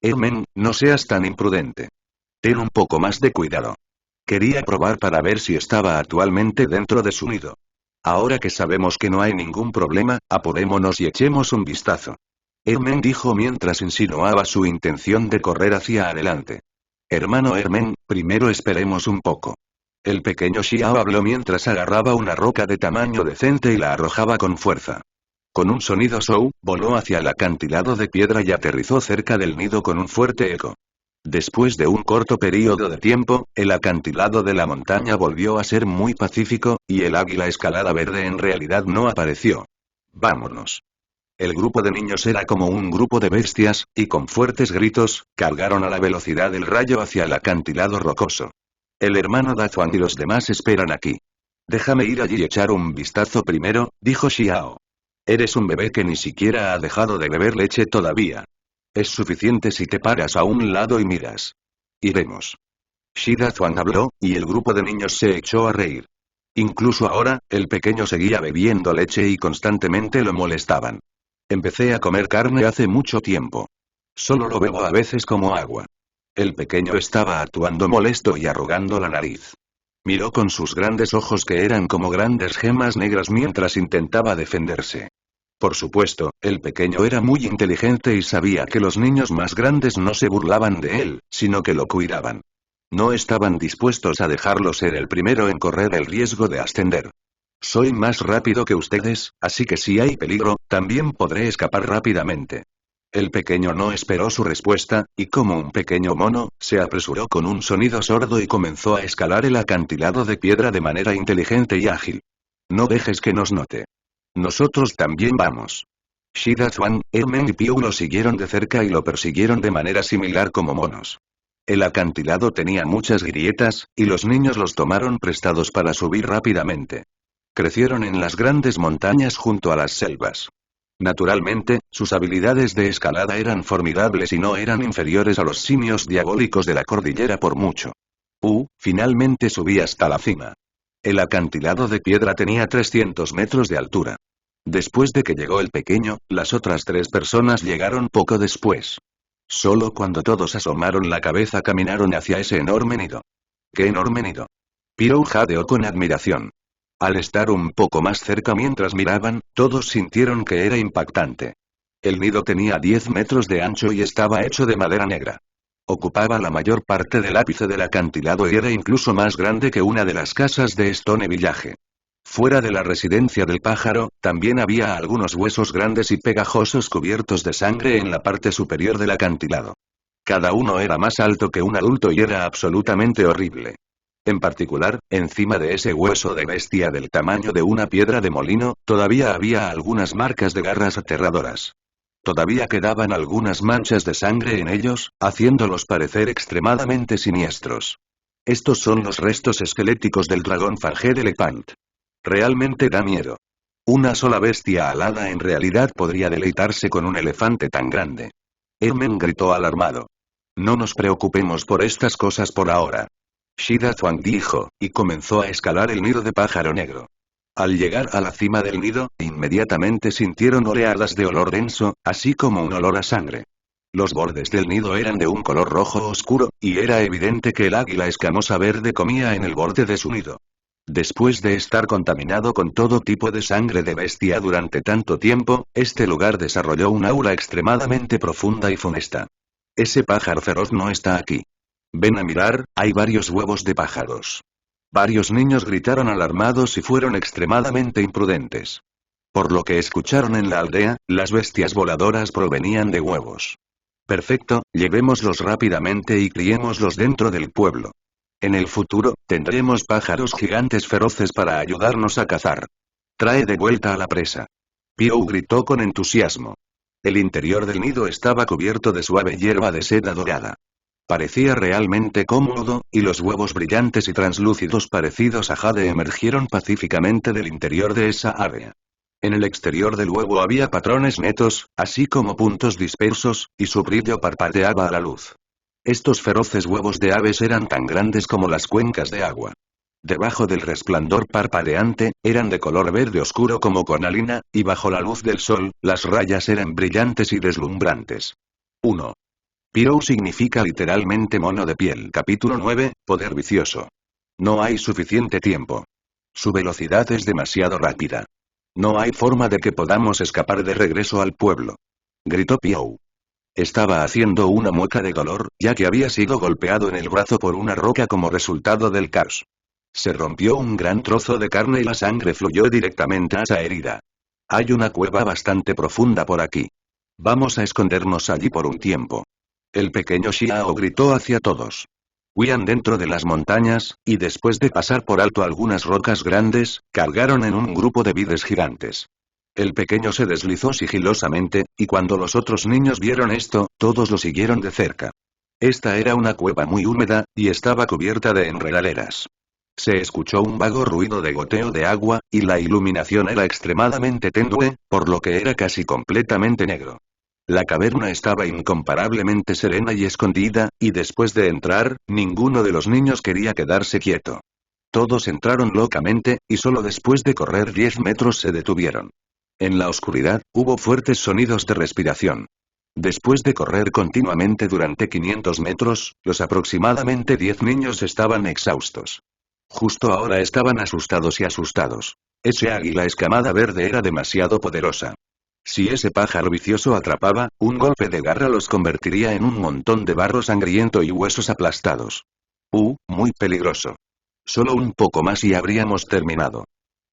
[SPEAKER 1] Hermen, no seas tan imprudente. Ten un poco más de cuidado. Quería probar para ver si estaba actualmente dentro de su nido. Ahora que sabemos que no hay ningún problema, apurémonos y echemos un vistazo. Hermen dijo mientras insinuaba su intención de correr hacia adelante. Hermano Hermen, primero esperemos un poco. El pequeño Xiao habló mientras agarraba una roca de tamaño decente y la arrojaba con fuerza. Con un sonido Shou, voló hacia el acantilado de piedra y aterrizó cerca del nido con un fuerte eco. Después de un corto período de tiempo, el acantilado de la montaña volvió a ser muy pacífico, y el águila escalada verde en realidad no apareció. Vámonos. El grupo de niños era como un grupo de bestias, y con fuertes gritos, cargaron a la velocidad del rayo hacia el acantilado rocoso. El hermano Dazuan y los demás esperan aquí. Déjame ir allí y echar un vistazo primero, dijo Xiao. Eres un bebé que ni siquiera ha dejado de beber leche todavía. Es suficiente si te paras a un lado y miras. Iremos. Shida Zuan habló, y el grupo de niños se echó a reír. Incluso ahora, el pequeño seguía bebiendo leche y constantemente lo molestaban. Empecé a comer carne hace mucho tiempo. Solo lo bebo a veces como agua. El pequeño estaba actuando molesto y arrugando la nariz. Miró con sus grandes ojos que eran como grandes gemas negras mientras intentaba defenderse. Por supuesto, el pequeño era muy inteligente y sabía que los niños más grandes no se burlaban de él, sino que lo cuidaban. No estaban dispuestos a dejarlo ser el primero en correr el riesgo de ascender. Soy más rápido que ustedes, así que si hay peligro, también podré escapar rápidamente. El pequeño no esperó su respuesta, y como un pequeño mono, se apresuró con un sonido sordo y comenzó a escalar el acantilado de piedra de manera inteligente y ágil. No dejes que nos note. Nosotros también vamos. Shida Zuan, Hermen y Piou lo siguieron de cerca y lo persiguieron de manera similar como monos. El acantilado tenía muchas grietas, y los niños los tomaron prestados para subir rápidamente. Crecieron en las grandes montañas junto a las selvas. Naturalmente, sus habilidades de escalada eran formidables y no eran inferiores a los simios diabólicos de la cordillera por mucho. Finalmente subí hasta la cima. El acantilado de piedra tenía 300 metros de altura. Después de que llegó el pequeño, las otras 3 personas llegaron poco después. Solo cuando todos asomaron la cabeza caminaron hacia ese enorme nido. ¡Qué enorme nido! Piou jadeó con admiración. Al estar un poco más cerca mientras miraban, todos sintieron que era impactante. El nido tenía 10 metros de ancho y estaba hecho de madera negra. Ocupaba la mayor parte del ápice del acantilado y era incluso más grande que una de las casas de Stone Village. Fuera de la residencia del pájaro, también había algunos huesos grandes y pegajosos cubiertos de sangre en la parte superior del acantilado. Cada uno era más alto que un adulto y era absolutamente horrible. En particular, encima de ese hueso de bestia del tamaño de una piedra de molino, todavía había algunas marcas de garras aterradoras. Todavía quedaban algunas manchas de sangre en ellos, haciéndolos parecer extremadamente siniestros. Estos son los restos esqueléticos del dragón Fanged Elephant. Realmente da miedo. Una sola bestia alada en realidad podría deleitarse con un elefante tan grande. Ermen gritó alarmado. No nos preocupemos por estas cosas por ahora. Shida Zhuang dijo, y comenzó a escalar el nido de pájaro negro. Al llegar a la cima del nido, inmediatamente sintieron oleadas de olor denso, así como un olor a sangre. Los bordes del nido eran de un color rojo oscuro, y era evidente que el águila escamosa verde comía en el borde de su nido. Después de estar contaminado con todo tipo de sangre de bestia durante tanto tiempo, este lugar desarrolló un aura extremadamente profunda y funesta. Ese pájaro feroz no está aquí. Ven a mirar, hay varios huevos de pájaros. Varios niños gritaron alarmados y fueron extremadamente imprudentes. Por lo que escucharon en la aldea, las bestias voladoras provenían de huevos. Perfecto, llevémoslos rápidamente y criémoslos dentro del pueblo. En el futuro, tendremos pájaros gigantes feroces para ayudarnos a cazar. Trae de vuelta a la presa. Piou gritó con entusiasmo. El interior del nido estaba cubierto de suave hierba de seda dorada. Parecía realmente cómodo, y los huevos brillantes y translúcidos parecidos a jade emergieron pacíficamente del interior de esa área. En el exterior del huevo había patrones netos, así como puntos dispersos, y su brillo parpadeaba a la luz. Estos feroces huevos de aves eran tan grandes como las cuencas de agua. Debajo del resplandor parpadeante, eran de color verde oscuro como cornalina, y bajo la luz del sol, las rayas eran brillantes y deslumbrantes. 1. Piou significa literalmente mono de piel. Capítulo 9, Poder vicioso. No hay suficiente tiempo. Su velocidad es demasiado rápida. No hay forma de que podamos escapar de regreso al pueblo. Gritó Piou. Estaba haciendo una mueca de dolor, ya que había sido golpeado en el brazo por una roca como resultado del caos. Se rompió un gran trozo de carne y la sangre fluyó directamente a esa herida. Hay una cueva bastante profunda por aquí. Vamos a escondernos allí por un tiempo. El pequeño Xiao gritó hacia todos. Huían dentro de las montañas, y después de pasar por alto algunas rocas grandes, cargaron en un grupo de vides gigantes. El pequeño se deslizó sigilosamente, y cuando los otros niños vieron esto, todos lo siguieron de cerca. Esta era una cueva muy húmeda, y estaba cubierta de enredaderas. Se escuchó un vago ruido de goteo de agua, y la iluminación era extremadamente tenue, por lo que era casi completamente negro. La caverna estaba incomparablemente serena y escondida, y después de entrar, ninguno de los niños quería quedarse quieto. Todos entraron locamente, y solo después de correr 10 metros se detuvieron. En la oscuridad, hubo fuertes sonidos de respiración. Después de correr continuamente durante 500 metros, los aproximadamente 10 niños estaban exhaustos. Justo ahora estaban asustados y asustados. Ese águila escamada verde era demasiado poderosa. Si ese pájaro vicioso atrapaba, un golpe de garra los convertiría en un montón de barro sangriento y huesos aplastados. Muy peligroso. Solo un poco más y habríamos terminado.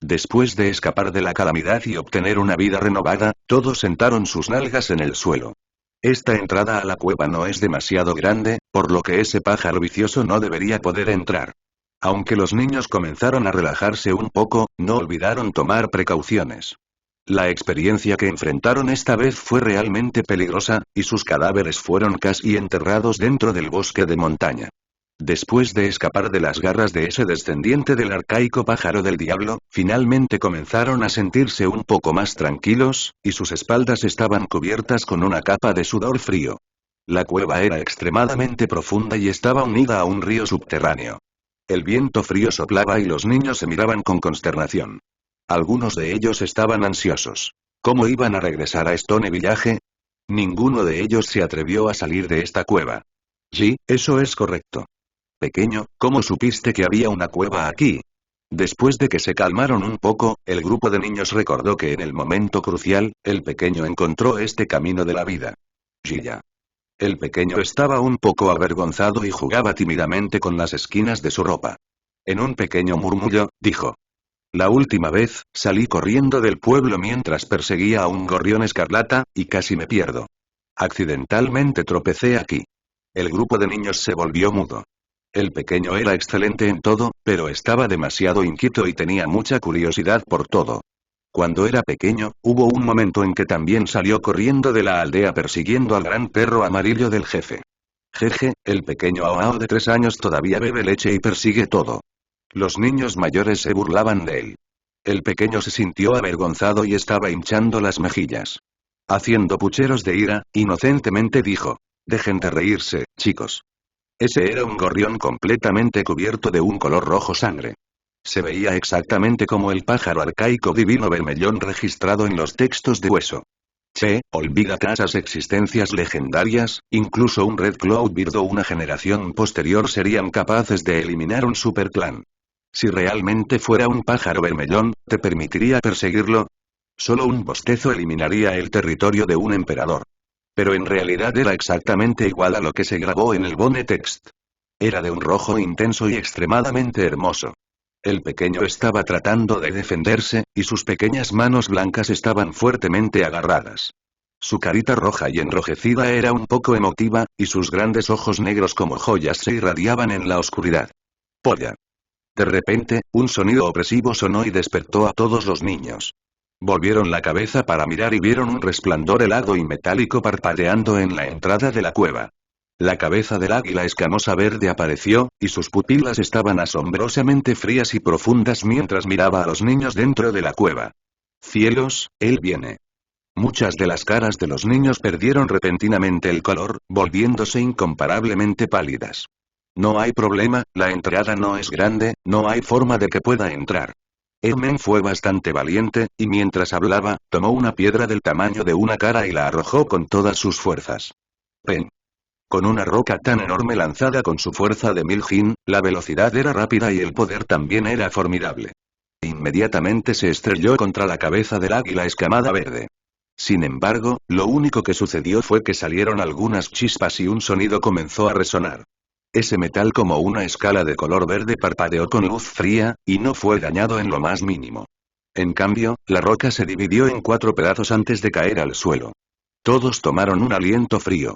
[SPEAKER 1] Después de escapar de la calamidad y obtener una vida renovada, todos sentaron sus nalgas en el suelo. Esta entrada a la cueva no es demasiado grande, por lo que ese pájaro vicioso no debería poder entrar. Aunque los niños comenzaron a relajarse un poco, no olvidaron tomar precauciones. La experiencia que enfrentaron esta vez fue realmente peligrosa, y sus cadáveres fueron casi enterrados dentro del bosque de montaña. Después de escapar de las garras de ese descendiente del arcaico pájaro del diablo, finalmente comenzaron a sentirse un poco más tranquilos, y sus espaldas estaban cubiertas con una capa de sudor frío. La cueva era extremadamente profunda y estaba unida a un río subterráneo. El viento frío soplaba y los niños se miraban con consternación. Algunos de ellos estaban ansiosos. ¿Cómo iban a regresar a Stone Village? Ninguno de ellos se atrevió a salir de esta cueva. Sí, eso es correcto. Pequeño, ¿cómo supiste que había una cueva aquí? Después de que se calmaron un poco, el grupo de niños recordó que en el momento crucial, el pequeño encontró este camino de la vida. Gilla. El pequeño estaba un poco avergonzado y jugaba tímidamente con las esquinas de su ropa. En un pequeño murmullo, dijo. La última vez, salí corriendo del pueblo mientras perseguía a un gorrión escarlata, y casi me pierdo. Accidentalmente tropecé aquí. El grupo de niños se volvió mudo. El pequeño era excelente en todo, pero estaba demasiado inquieto y tenía mucha curiosidad por todo. Cuando era pequeño, hubo un momento en que también salió corriendo de la aldea persiguiendo al gran perro amarillo del jefe. Jeje, el pequeño Aoao de 3 años todavía bebe leche y persigue todo. Los niños mayores se burlaban de él. El pequeño se sintió avergonzado y estaba hinchando las mejillas. Haciendo pucheros de ira, inocentemente dijo: «Dejen de reírse, chicos». Ese era un gorrión completamente cubierto de un color rojo sangre. Se veía exactamente como el pájaro arcaico divino vermellón registrado en los textos de hueso. Che, olvídate esas existencias legendarias, incluso un Red Cloudbeard o una generación posterior serían capaces de eliminar un superclan. Si realmente fuera un pájaro vermellón, ¿te permitiría perseguirlo? Solo un bostezo eliminaría el territorio de un emperador. Pero en realidad era exactamente igual a lo que se grabó en el Bone Text. Era de un rojo intenso y extremadamente hermoso. El pequeño estaba tratando de defenderse, y sus pequeñas manos blancas estaban fuertemente agarradas. Su carita roja y enrojecida era un poco emotiva, y sus grandes ojos negros como joyas se irradiaban en la oscuridad. ¡Polla! De repente, un sonido opresivo sonó y despertó a todos los niños. Volvieron la cabeza para mirar y vieron un resplandor helado y metálico parpadeando en la entrada de la cueva. La cabeza del águila escamosa verde apareció, y sus pupilas estaban asombrosamente frías y profundas mientras miraba a los niños dentro de la cueva. ¡Cielos, él viene! Muchas de las caras de los niños perdieron repentinamente el color, volviéndose incomparablemente pálidas. No hay problema, la entrada no es grande, no hay forma de que pueda entrar. Emen fue bastante valiente, y mientras hablaba, tomó una piedra del tamaño de una cara y la arrojó con todas sus fuerzas. ¡Pen! Con una roca tan enorme lanzada con su fuerza de 1000 jin, la velocidad era rápida y el poder también era formidable. Inmediatamente se estrelló contra la cabeza del águila escamada verde. Sin embargo, lo único que sucedió fue que salieron algunas chispas y un sonido comenzó a resonar. Ese metal como una escala de color verde parpadeó con luz fría, y no fue dañado en lo más mínimo. En cambio, la roca se dividió en 4 pedazos antes de caer al suelo. Todos tomaron un aliento frío.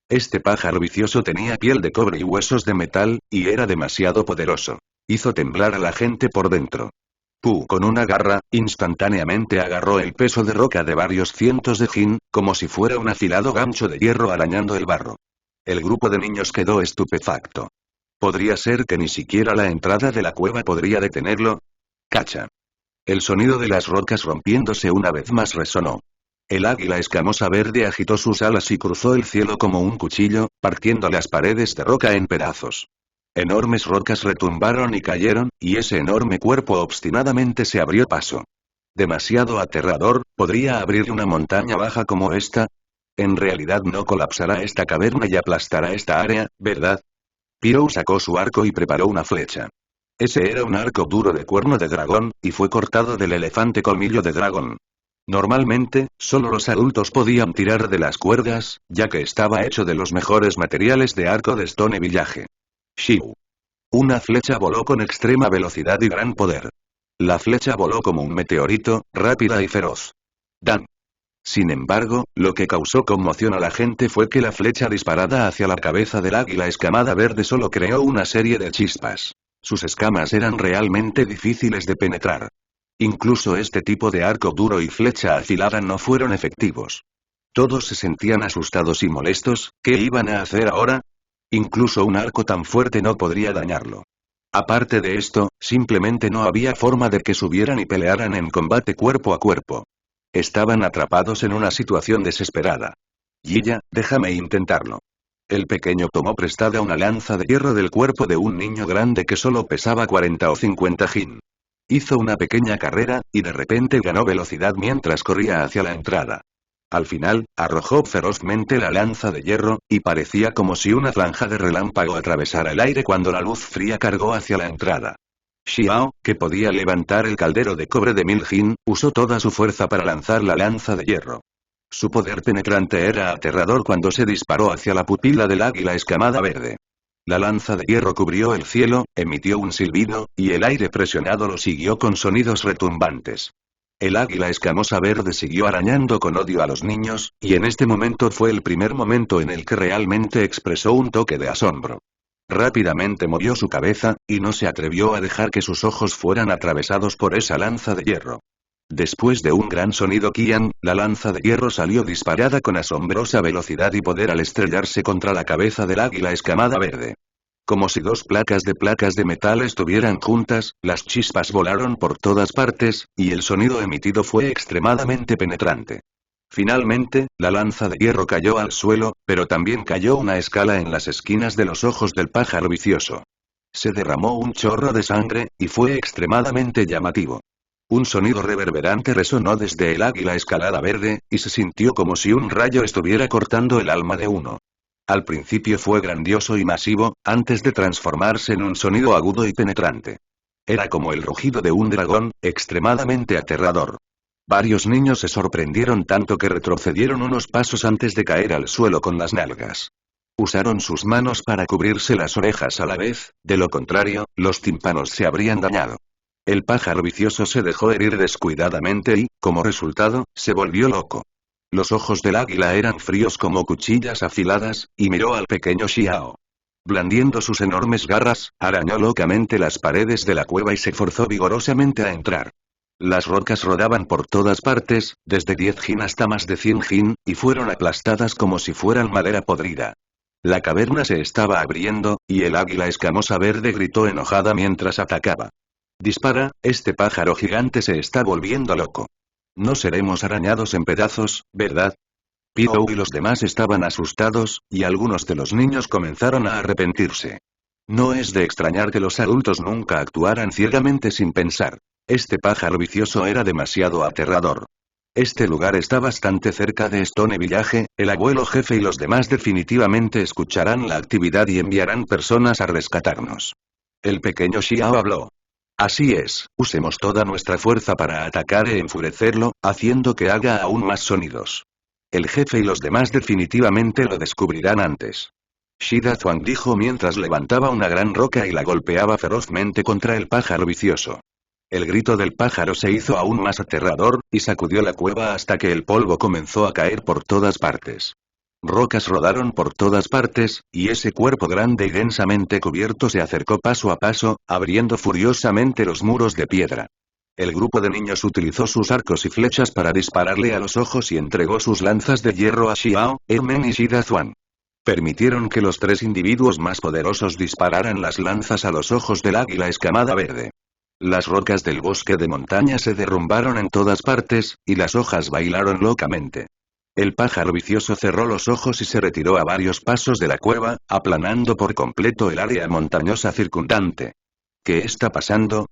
[SPEAKER 1] Este pájaro vicioso tenía piel de cobre y huesos de metal, y era demasiado poderoso. Hizo temblar a la gente por dentro. Pu con una garra, instantáneamente agarró el peso de roca de varios cientos de jin, como si fuera un afilado gancho de hierro arañando el barro. El grupo de niños quedó estupefacto. ¿Podría ser que ni siquiera la entrada de la cueva podría detenerlo? ¡Cacha! El sonido de las rocas rompiéndose una vez más resonó. El águila escamosa verde agitó sus alas y cruzó el cielo como un cuchillo, partiendo las paredes de roca en pedazos. Enormes rocas retumbaron y cayeron, y ese enorme cuerpo obstinadamente se abrió paso. Demasiado aterrador, ¿podría abrir una montaña baja como esta? En realidad no colapsará esta caverna y aplastará esta área, ¿verdad? Pirou sacó su arco y preparó una flecha. Ese era un arco duro de cuerno de dragón, y fue cortado del elefante colmillo de dragón. Normalmente, solo los adultos podían tirar de las cuerdas, ya que estaba hecho de los mejores materiales de arco de Stone Village. Shiu. Una flecha voló con extrema velocidad y gran poder. La flecha voló como un meteorito, rápida y feroz. Dan. Sin embargo, lo que causó conmoción a la gente fue que la flecha disparada hacia la cabeza del águila escamada verde solo creó una serie de chispas. Sus escamas eran realmente difíciles de penetrar. Incluso este tipo de arco duro y flecha afilada no fueron efectivos. Todos se sentían asustados y molestos, ¿qué iban a hacer ahora? Incluso un arco tan fuerte no podría dañarlo. Aparte de esto, simplemente no había forma de que subieran y pelearan en combate cuerpo a cuerpo. Estaban atrapados en una situación desesperada. Yiya, déjame intentarlo. El pequeño tomó prestada una lanza de hierro del cuerpo de un niño grande que solo pesaba 40 o 50 jin. Hizo una pequeña carrera, y de repente ganó velocidad mientras corría hacia la entrada. Al final, arrojó ferozmente la lanza de hierro, y parecía como si una franja de relámpago atravesara el aire cuando la luz fría cargó hacia la entrada. Xiao, que podía levantar el caldero de cobre de 1000 jin, usó toda su fuerza para lanzar la lanza de hierro. Su poder penetrante era aterrador cuando se disparó hacia la pupila del águila escamada verde. La lanza de hierro cubrió el cielo, emitió un silbido, y el aire presionado lo siguió con sonidos retumbantes. El águila escamosa verde siguió arañando con odio a los niños, y en este momento fue el primer momento en el que realmente expresó un toque de asombro. Rápidamente movió su cabeza, y no se atrevió a dejar que sus ojos fueran atravesados por esa lanza de hierro. Después de un gran sonido Qian, la lanza de hierro salió disparada con asombrosa velocidad y poder al estrellarse contra la cabeza del águila escamada verde. Como si dos placas de metal estuvieran juntas, las chispas volaron por todas partes, y el sonido emitido fue extremadamente penetrante. Finalmente, la lanza de hierro cayó al suelo, pero también cayó una escala en las esquinas de los ojos del pájaro vicioso. Se derramó un chorro de sangre, y fue extremadamente llamativo. Un sonido reverberante resonó desde el águila escalada verde, y se sintió como si un rayo estuviera cortando el alma de uno. Al principio fue grandioso y masivo, antes de transformarse en un sonido agudo y penetrante. Era como el rugido de un dragón, extremadamente aterrador. Varios niños se sorprendieron tanto que retrocedieron unos pasos antes de caer al suelo con las nalgas. Usaron sus manos para cubrirse las orejas a la vez, de lo contrario, los tímpanos se habrían dañado. El pájaro vicioso se dejó herir descuidadamente y, como resultado, se volvió loco. Los ojos del águila eran fríos como cuchillas afiladas, y miró al pequeño Xiao. Blandiendo sus enormes garras, arañó locamente las paredes de la cueva y se forzó vigorosamente a entrar. Las rocas rodaban por todas partes, desde 10 jin hasta más de 100 jin, y fueron aplastadas como si fueran madera podrida. La caverna se estaba abriendo, y el águila escamosa verde gritó enojada mientras atacaba. «Dispara, este pájaro gigante se está volviendo loco. No seremos arañados en pedazos, ¿verdad?» Piou y los demás estaban asustados, y algunos de los niños comenzaron a arrepentirse. No es de extrañar que los adultos nunca actuaran ciegamente sin pensar. Este pájaro vicioso era demasiado aterrador. Este lugar está bastante cerca de Stone Village, el abuelo jefe y los demás definitivamente escucharán la actividad y enviarán personas a rescatarnos. El pequeño Xiao habló. Así es, usemos toda nuestra fuerza para atacar e enfurecerlo, haciendo que haga aún más sonidos. El jefe y los demás definitivamente lo descubrirán antes. Shida Zhuang dijo mientras levantaba una gran roca y la golpeaba ferozmente contra el pájaro vicioso. El grito del pájaro se hizo aún más aterrador, y sacudió la cueva hasta que el polvo comenzó a caer por todas partes. Rocas rodaron por todas partes, y ese cuerpo grande y densamente cubierto se acercó paso a paso, abriendo furiosamente los muros de piedra. El grupo de niños utilizó sus arcos y flechas para dispararle a los ojos y entregó sus lanzas de hierro a Xiao, Ermen y Shida Zhuang. Permitieron que los 3 individuos más poderosos dispararan las lanzas a los ojos del águila escamada verde. Las rocas del bosque de montaña se derrumbaron en todas partes, y las hojas bailaron locamente. El pájaro vicioso cerró los ojos y se retiró a varios pasos de la cueva, aplanando por completo el área montañosa circundante. ¿Qué está pasando?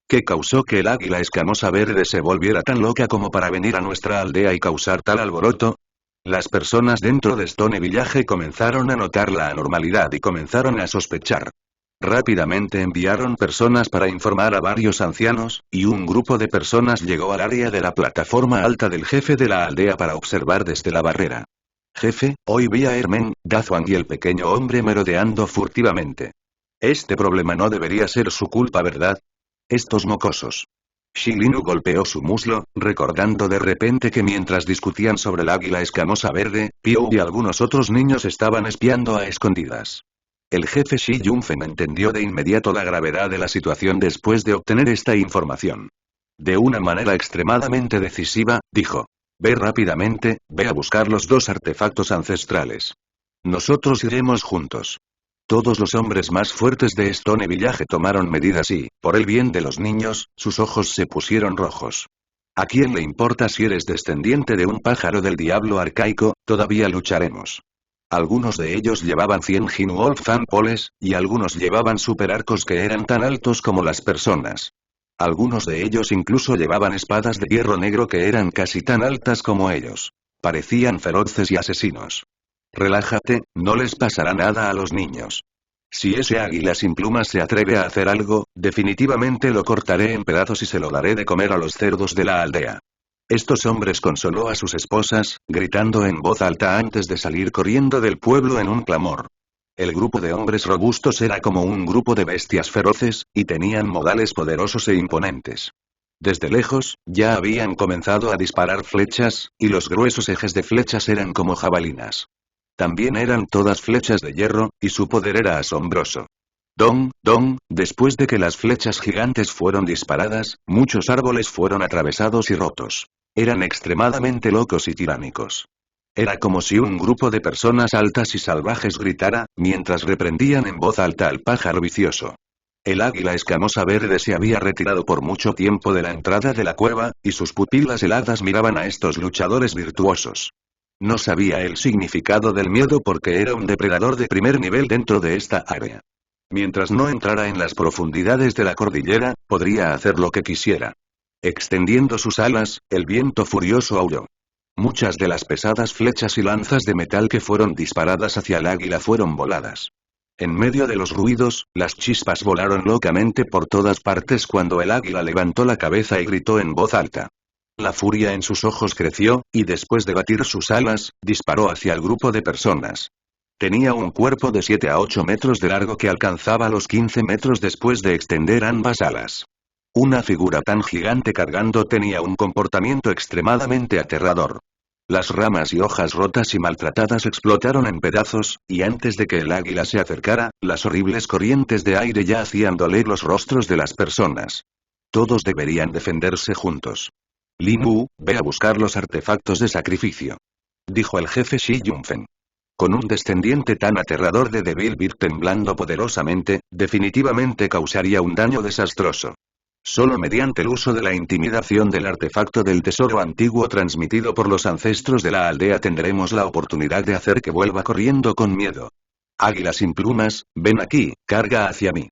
[SPEAKER 1] ¿Qué causó que el águila escamosa verde se volviera tan loca como para venir a nuestra aldea y causar tal alboroto? Las personas dentro de Stone Village comenzaron a notar la anormalidad y comenzaron a sospechar. Rápidamente enviaron personas para informar a varios ancianos, y un grupo de personas llegó al área de la plataforma alta del jefe de la aldea para observar desde la barrera. Jefe, hoy vi a Ermen, Dazhuang y el pequeño hombre merodeando furtivamente. Este problema no debería ser su culpa, ¿verdad? Estos mocosos. Shilinu golpeó su muslo, recordando de repente que mientras discutían sobre el águila escamosa verde, Piou y algunos otros niños estaban espiando a escondidas. El jefe Shi Yunfen entendió de inmediato la gravedad de la situación después de obtener esta información. De una manera extremadamente decisiva, dijo. Ve rápidamente, ve a buscar los 2 artefactos ancestrales. Nosotros iremos juntos. Todos los hombres más fuertes de Stone Village tomaron medidas y, por el bien de los niños, sus ojos se pusieron rojos. ¿A quién le importa si eres descendiente de un pájaro del diablo arcaico? Todavía lucharemos. Algunos de ellos llevaban 100 Jin Wolf Fan Poles, y algunos llevaban superarcos que eran tan altos como las personas. Algunos de ellos incluso llevaban espadas de hierro negro que eran casi tan altas como ellos. Parecían feroces y asesinos. Relájate, no les pasará nada a los niños. Si ese águila sin plumas se atreve a hacer algo, definitivamente lo cortaré en pedazos y se lo daré de comer a los cerdos de la aldea. Estos hombres consoló a sus esposas, gritando en voz alta antes de salir corriendo del pueblo en un clamor. El grupo de hombres robustos era como un grupo de bestias feroces, y tenían modales poderosos e imponentes. Desde lejos, ya habían comenzado a disparar flechas, y los gruesos ejes de flechas eran como jabalinas. También eran todas flechas de hierro, y su poder era asombroso. Dong, dong, después de que las flechas gigantes fueron disparadas, muchos árboles fueron atravesados y rotos. Eran extremadamente locos y tiránicos. Era como si un grupo de personas altas y salvajes gritara, mientras reprendían en voz alta al pájaro vicioso. El águila escamosa verde se había retirado por mucho tiempo de la entrada de la cueva, y sus pupilas heladas miraban a estos luchadores virtuosos. No sabía el significado del miedo porque era un depredador de primer nivel dentro de esta área. Mientras no entrara en las profundidades de la cordillera, podría hacer lo que quisiera. Extendiendo sus alas, el viento furioso aulló. Muchas de las pesadas flechas y lanzas de metal que fueron disparadas hacia el águila fueron voladas. En medio de los ruidos, las chispas volaron locamente por todas partes cuando el águila levantó la cabeza y gritó en voz alta. La furia en sus ojos creció, y después de batir sus alas, disparó hacia el grupo de personas. Tenía un cuerpo de 7 a 8 metros de largo que alcanzaba los 15 metros después de extender ambas alas. Una figura tan gigante cargando tenía un comportamiento extremadamente aterrador. Las ramas y hojas rotas y maltratadas explotaron en pedazos, y antes de que el águila se acercara, las horribles corrientes de aire ya hacían doler los rostros de las personas. Todos deberían defenderse juntos. Lin Wu, ve a buscar los artefactos de sacrificio. Dijo el jefe Shi Yunfen. Con un descendiente tan aterrador de Devil Bear temblando poderosamente, definitivamente causaría un daño desastroso. Solo mediante el uso de la intimidación del artefacto del tesoro antiguo transmitido por los ancestros de la aldea tendremos la oportunidad de hacer que vuelva corriendo con miedo. Águila sin plumas, ven aquí, carga hacia mí.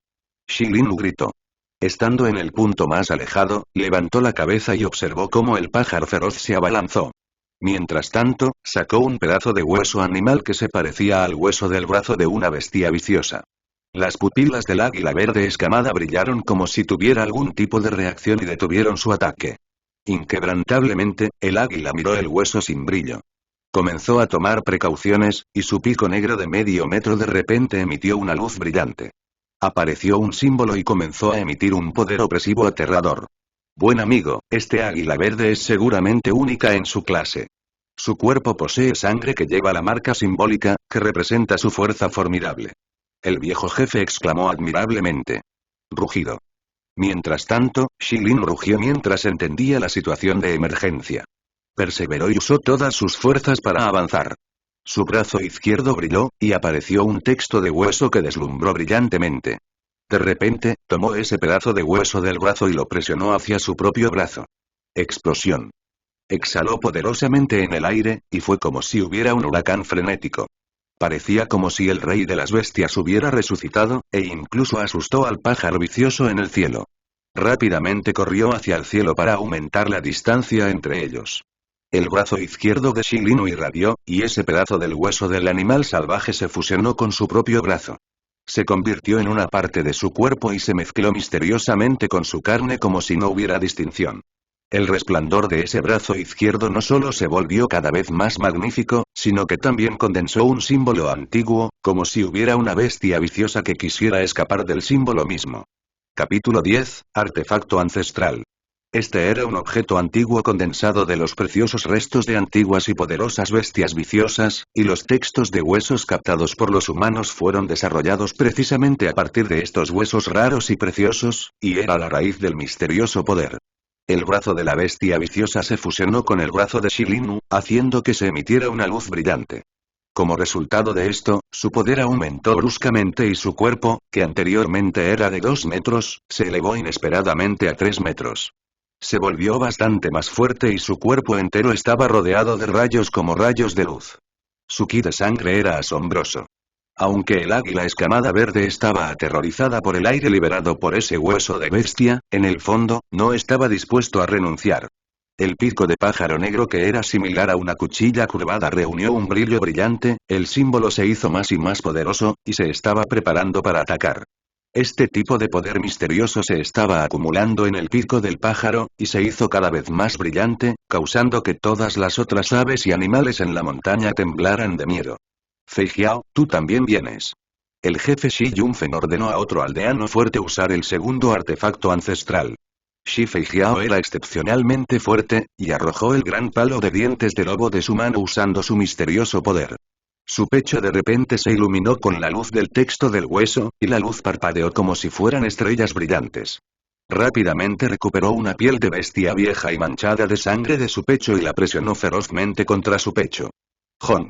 [SPEAKER 1] Shi Lin gritó. Estando en el punto más alejado, levantó la cabeza y observó cómo el pájaro feroz se abalanzó. Mientras tanto, sacó un pedazo de hueso animal que se parecía al hueso del brazo de una bestia viciosa. Las pupilas del águila verde escamada brillaron como si tuviera algún tipo de reacción y detuvieron su ataque. Inquebrantablemente, el águila miró el hueso sin brillo. Comenzó a tomar precauciones, y su pico negro de medio metro de repente emitió una luz brillante. Apareció un símbolo y comenzó a emitir un poder opresivo aterrador. Buen amigo, este águila verde es seguramente única en su clase. Su cuerpo posee sangre que lleva la marca simbólica, que representa su fuerza formidable. El viejo jefe exclamó admirablemente. Rugido. Mientras tanto, Shi Lin rugió mientras entendía la situación de emergencia. Perseveró y usó todas sus fuerzas para avanzar. Su brazo izquierdo brilló, y apareció un texto de hueso que deslumbró brillantemente. De repente, tomó ese pedazo de hueso del brazo y lo presionó hacia su propio brazo. Explosión. Exhaló poderosamente en el aire, y fue como si hubiera un huracán frenético. Parecía como si el rey de las bestias hubiera resucitado, e incluso asustó al pájaro vicioso en el cielo. Rápidamente corrió hacia el cielo para aumentar la distancia entre ellos. El brazo izquierdo de Shi Lin irradió, y ese pedazo del hueso del animal salvaje se fusionó con su propio brazo. Se convirtió en una parte de su cuerpo y se mezcló misteriosamente con su carne como si no hubiera distinción. El resplandor de ese brazo izquierdo no solo se volvió cada vez más magnífico, sino que también condensó un símbolo antiguo, como si hubiera una bestia viciosa que quisiera escapar del símbolo mismo. Capítulo 10, Artefacto ancestral. Este era un objeto antiguo condensado de los preciosos restos de antiguas y poderosas bestias viciosas, y los textos de huesos captados por los humanos fueron desarrollados precisamente a partir de estos huesos raros y preciosos, y era la raíz del misterioso poder. El brazo de la bestia viciosa se fusionó con el brazo de Shi Lin, haciendo que se emitiera una luz brillante. Como resultado de esto, su poder aumentó bruscamente y su cuerpo, que anteriormente era de 2 metros, se elevó inesperadamente a 3 metros. Se volvió bastante más fuerte y su cuerpo entero estaba rodeado de rayos como rayos de luz. Su ki de sangre era asombroso. Aunque el águila escamada verde estaba aterrorizada por el aire liberado por ese hueso de bestia, en el fondo, no estaba dispuesto a renunciar. El pico de pájaro negro que era similar a una cuchilla curvada reunió un brillo brillante, el símbolo se hizo más y más poderoso, y se estaba preparando para atacar. Este tipo de poder misterioso se estaba acumulando en el pico del pájaro, y se hizo cada vez más brillante, causando que todas las otras aves y animales en la montaña temblaran de miedo. Fei Jiao, tú también vienes. El jefe Shi Yunfen ordenó a otro aldeano fuerte usar el segundo artefacto ancestral. Fei Jiao era excepcionalmente fuerte, y arrojó el gran palo de dientes de lobo de su mano usando su misterioso poder. Su pecho de repente se iluminó con la luz del texto del hueso, y la luz parpadeó como si fueran estrellas brillantes. Rápidamente recuperó una piel de bestia vieja y manchada de sangre de su pecho y la presionó ferozmente contra su pecho. ¡Jon!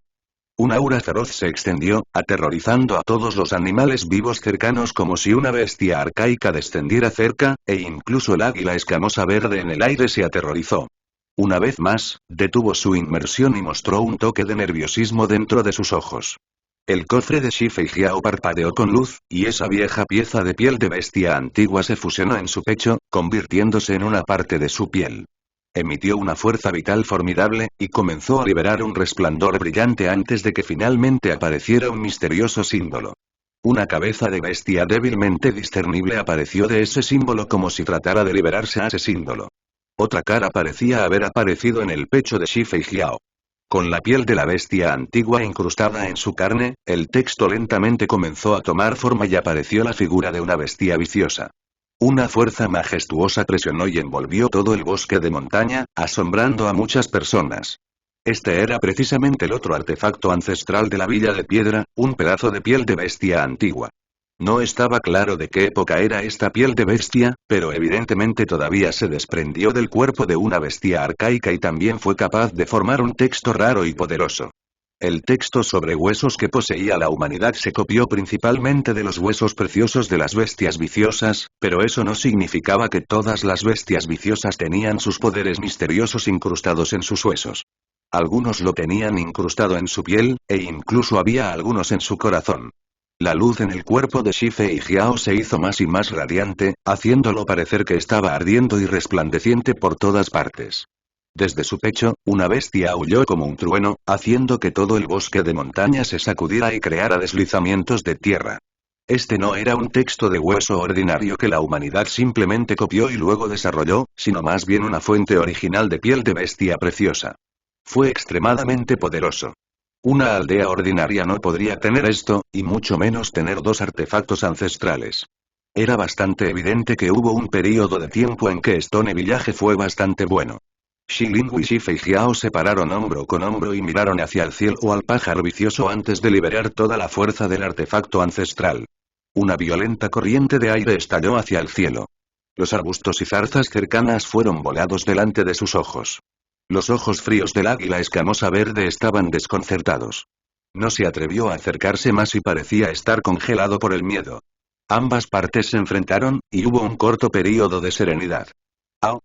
[SPEAKER 1] Un aura feroz se extendió, aterrorizando a todos los animales vivos cercanos como si una bestia arcaica descendiera cerca, e incluso el águila escamosa verde en el aire se aterrorizó. Una vez más, detuvo su inmersión y mostró un toque de nerviosismo dentro de sus ojos. El cofre de Shifei Jiao parpadeó con luz, y esa vieja pieza de piel de bestia antigua se fusionó en su pecho, convirtiéndose en una parte de su piel. Emitió una fuerza vital formidable, y comenzó a liberar un resplandor brillante antes de que finalmente apareciera un misterioso símbolo. Una cabeza de bestia débilmente discernible apareció de ese símbolo como si tratara de liberarse a ese símbolo. Otra cara parecía haber aparecido en el pecho de Shifei Jiao. Con la piel de la bestia antigua incrustada en su carne, el texto lentamente comenzó a tomar forma y apareció la figura de una bestia viciosa. Una fuerza majestuosa presionó y envolvió todo el bosque de montaña, asombrando a muchas personas. Este era precisamente el otro artefacto ancestral de la Villa de Piedra, un pedazo de piel de bestia antigua. No estaba claro de qué época era esta piel de bestia, pero evidentemente todavía se desprendió del cuerpo de una bestia arcaica y también fue capaz de formar un texto raro y poderoso. El texto sobre huesos que poseía la humanidad se copió principalmente de los huesos preciosos de las bestias viciosas, pero eso no significaba que todas las bestias viciosas tenían sus poderes misteriosos incrustados en sus huesos. Algunos lo tenían incrustado en su piel, e incluso había algunos en su corazón. La luz en el cuerpo de Shifei Jiao se hizo más y más radiante, haciéndolo parecer que estaba ardiendo y resplandeciente por todas partes. Desde su pecho, una bestia aulló como un trueno, haciendo que todo el bosque de montaña se sacudiera y creara deslizamientos de tierra. Este no era un texto de hueso ordinario que la humanidad simplemente copió y luego desarrolló, sino más bien una fuente original de piel de bestia preciosa. Fue extremadamente poderoso. Una aldea ordinaria no podría tener esto, y mucho menos tener dos artefactos ancestrales. Era bastante evidente que hubo un período de tiempo en que Stone Village fue bastante bueno. Shi Linggu y Shifei Jiao se pararon hombro con hombro y miraron hacia el cielo o al pájaro vicioso antes de liberar toda la fuerza del artefacto ancestral. Una violenta corriente de aire estalló hacia el cielo. Los arbustos y zarzas cercanas fueron volados delante de sus ojos. Los ojos fríos del águila escamosa verde estaban desconcertados. No se atrevió a acercarse más y parecía estar congelado por el miedo. Ambas partes se enfrentaron, y hubo un corto período de serenidad.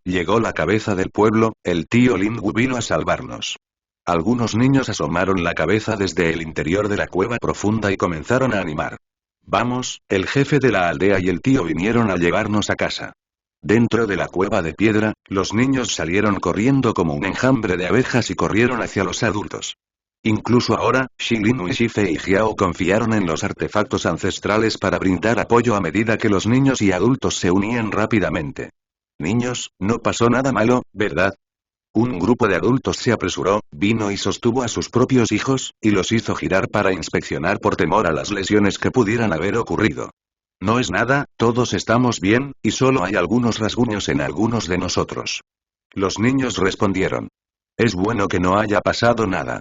[SPEAKER 1] Llegó la cabeza del pueblo, el tío Linggu vino a salvarnos. Algunos niños asomaron la cabeza desde el interior de la cueva profunda y comenzaron a animar. Vamos, el jefe de la aldea y el tío vinieron a llevarnos a casa. Dentro de la cueva de piedra, los niños salieron corriendo como un enjambre de abejas y corrieron hacia los adultos. Incluso ahora, Shi Linggu y Shifei Jiao confiaron en los artefactos ancestrales para brindar apoyo a medida que los niños y adultos se unían rápidamente. Niños, no pasó nada malo, ¿verdad? Un grupo de adultos se apresuró, vino y sostuvo a sus propios hijos, y los hizo girar para inspeccionar por temor a las lesiones que pudieran haber ocurrido. No es nada, todos estamos bien, y solo hay algunos rasguños en algunos de nosotros. Los niños respondieron. Es bueno que no haya pasado nada.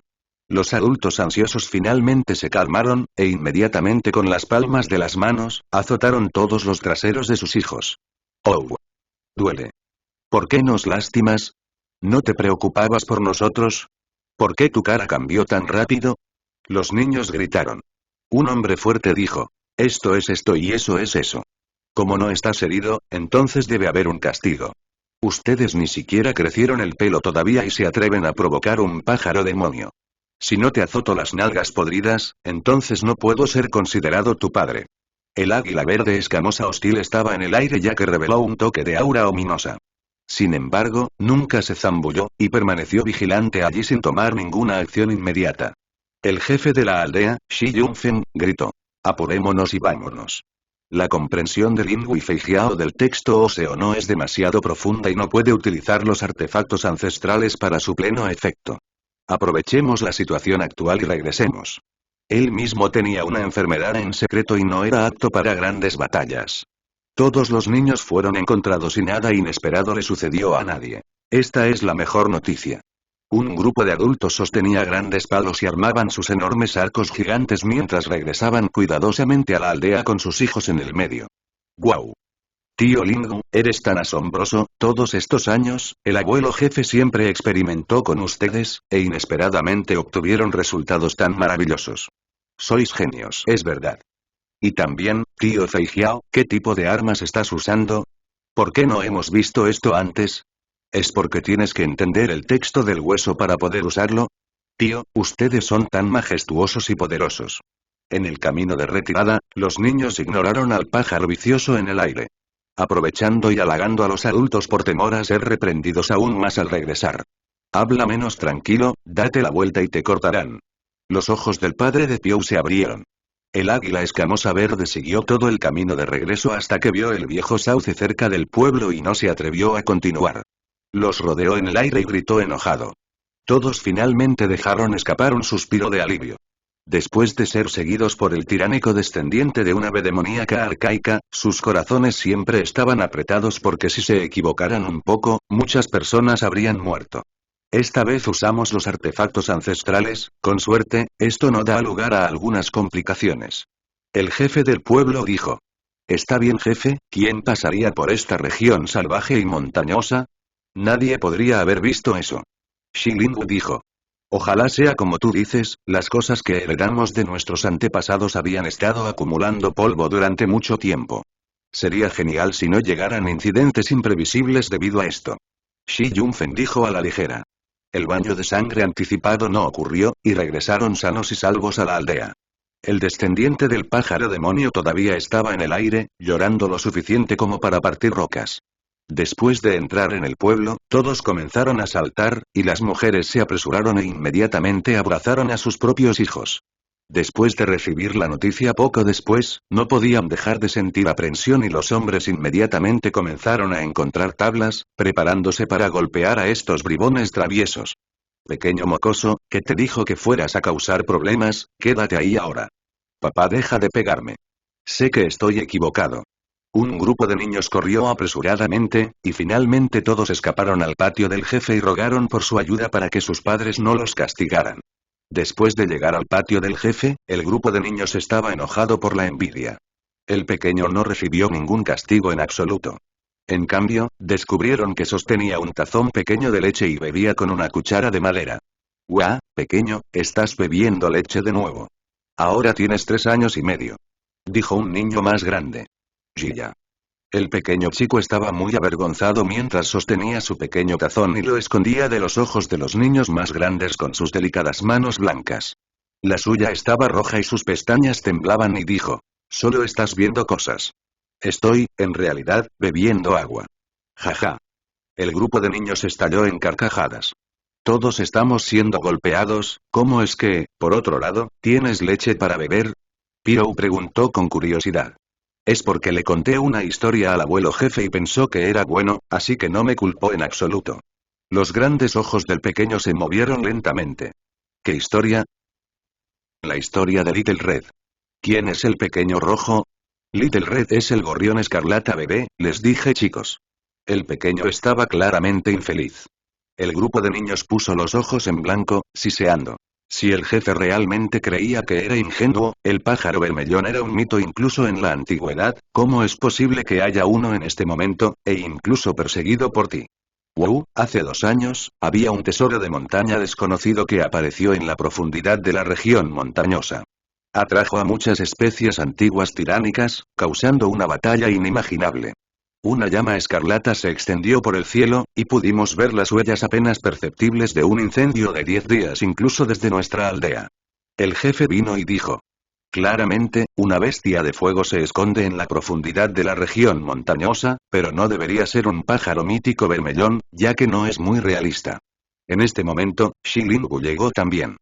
[SPEAKER 1] Los adultos ansiosos finalmente se calmaron, e inmediatamente con las palmas de las manos, azotaron todos los traseros de sus hijos. ¡Oh! Duele. ¿Por qué nos lastimas? ¿No te preocupabas por nosotros? ¿Por qué tu cara cambió tan rápido? Los niños gritaron. Un hombre fuerte dijo. Esto es esto y eso es eso. Como no estás herido, entonces debe haber un castigo. Ustedes ni siquiera crecieron el pelo todavía y se atreven a provocar un pájaro demonio. Si no te azoto las nalgas podridas, entonces no puedo ser considerado tu padre. El águila verde escamosa hostil estaba en el aire ya que reveló un toque de aura ominosa. Sin embargo, nunca se zambulló, y permaneció vigilante allí sin tomar ninguna acción inmediata. El jefe de la aldea, Shi Yunfen, gritó. Apurémonos y vámonos. La comprensión de Linggu y Feijiao del texto óseo no es demasiado profunda y no puede utilizar los artefactos ancestrales para su pleno efecto. Aprovechemos la situación actual y regresemos. Él mismo tenía una enfermedad en secreto y no era apto para grandes batallas. Todos los niños fueron encontrados y nada inesperado le sucedió a nadie. Esta es la mejor noticia. Un grupo de adultos sostenía grandes palos y armaban sus enormes arcos gigantes mientras regresaban cuidadosamente a la aldea con sus hijos en el medio. ¡Guau! Tío Lingu, eres tan asombroso, todos estos años, el abuelo jefe siempre experimentó con ustedes, e inesperadamente obtuvieron resultados tan maravillosos. Sois genios, es verdad. Y también, tío Feijiao, ¿qué tipo de armas estás usando? ¿Por qué no hemos visto esto antes? ¿Es porque tienes que entender el texto del hueso para poder usarlo? Tío, ustedes son tan majestuosos y poderosos. En el camino de retirada, los niños ignoraron al pájaro vicioso en el aire. Aprovechando y halagando a los adultos por temor a ser reprendidos aún más al regresar. Habla menos tranquilo, date la vuelta y te cortarán. Los ojos del padre de Piou se abrieron. El águila escamosa verde siguió todo el camino de regreso hasta que vio el viejo sauce cerca del pueblo y no se atrevió a continuar. Los rodeó en el aire y gritó enojado. Todos finalmente dejaron escapar un suspiro de alivio. Después de ser seguidos por el tiránico descendiente de una ave demoníaca arcaica, sus corazones siempre estaban apretados porque si se equivocaran un poco, muchas personas habrían muerto. Esta vez usamos los artefactos ancestrales, con suerte, esto no da lugar a algunas complicaciones. El jefe del pueblo dijo. Está bien jefe, ¿quién pasaría por esta región salvaje y montañosa? Nadie podría haber visto eso. Shilingu dijo. Ojalá sea como tú dices, las cosas que heredamos de nuestros antepasados habían estado acumulando polvo durante mucho tiempo. Sería genial si no llegaran incidentes imprevisibles debido a esto. Shi Yunfen dijo a la ligera. El baño de sangre anticipado no ocurrió, y regresaron sanos y salvos a la aldea. El descendiente del pájaro demonio todavía estaba en el aire, llorando lo suficiente como para partir rocas. Después de entrar en el pueblo, todos comenzaron a saltar, y las mujeres se apresuraron e inmediatamente abrazaron a sus propios hijos. Después de recibir la noticia poco después, no podían dejar de sentir aprensión y los hombres inmediatamente comenzaron a encontrar tablas, preparándose para golpear a estos bribones traviesos. Pequeño mocoso, que te dijo que fueras a causar problemas, quédate ahí ahora. Papá, deja de pegarme. Sé que estoy equivocado. Un grupo de niños corrió apresuradamente, y finalmente todos escaparon al patio del jefe y rogaron por su ayuda para que sus padres no los castigaran. Después de llegar al patio del jefe, el grupo de niños estaba enojado por la envidia. El pequeño no recibió ningún castigo en absoluto. En cambio, descubrieron que sostenía un tazón pequeño de leche y bebía con una cuchara de madera. ¡Guau, pequeño, estás bebiendo leche de nuevo! Ahora tienes 3 años y medio. Dijo un niño más grande. Jia. El pequeño chico estaba muy avergonzado mientras sostenía su pequeño tazón y lo escondía de los ojos de los niños más grandes con sus delicadas manos blancas. La suya estaba roja y sus pestañas temblaban y dijo. Solo estás viendo cosas. Estoy, en realidad, bebiendo agua. Jaja. El grupo de niños estalló en carcajadas. Todos estamos siendo golpeados, ¿cómo es que, por otro lado, tienes leche para beber? Pirou preguntó con curiosidad. Es porque le conté una historia al abuelo jefe y pensó que era bueno, así que no me culpó en absoluto. Los grandes ojos del pequeño se movieron lentamente. ¿Qué historia? La historia de Little Red. ¿Quién es el pequeño rojo? Little Red es el gorrión escarlata bebé, les dije chicos. El pequeño estaba claramente infeliz. El grupo de niños puso los ojos en blanco, siseando. Si el jefe realmente creía que era ingenuo, el pájaro vermellón era un mito incluso en la antigüedad, ¿cómo es posible que haya uno en este momento, e incluso perseguido por ti? Wow, hace 2 años, había un tesoro de montaña desconocido que apareció en la profundidad de la región montañosa. Atrajo a muchas especies antiguas tiránicas, causando una batalla inimaginable. Una llama escarlata se extendió por el cielo, y pudimos ver las huellas apenas perceptibles de un incendio de 10 días incluso desde nuestra aldea. El jefe vino y dijo. Claramente, una bestia de fuego se esconde en la profundidad de la región montañosa, pero no debería ser un pájaro mítico vermellón, ya que no es muy realista. En este momento, Shilingu llegó también.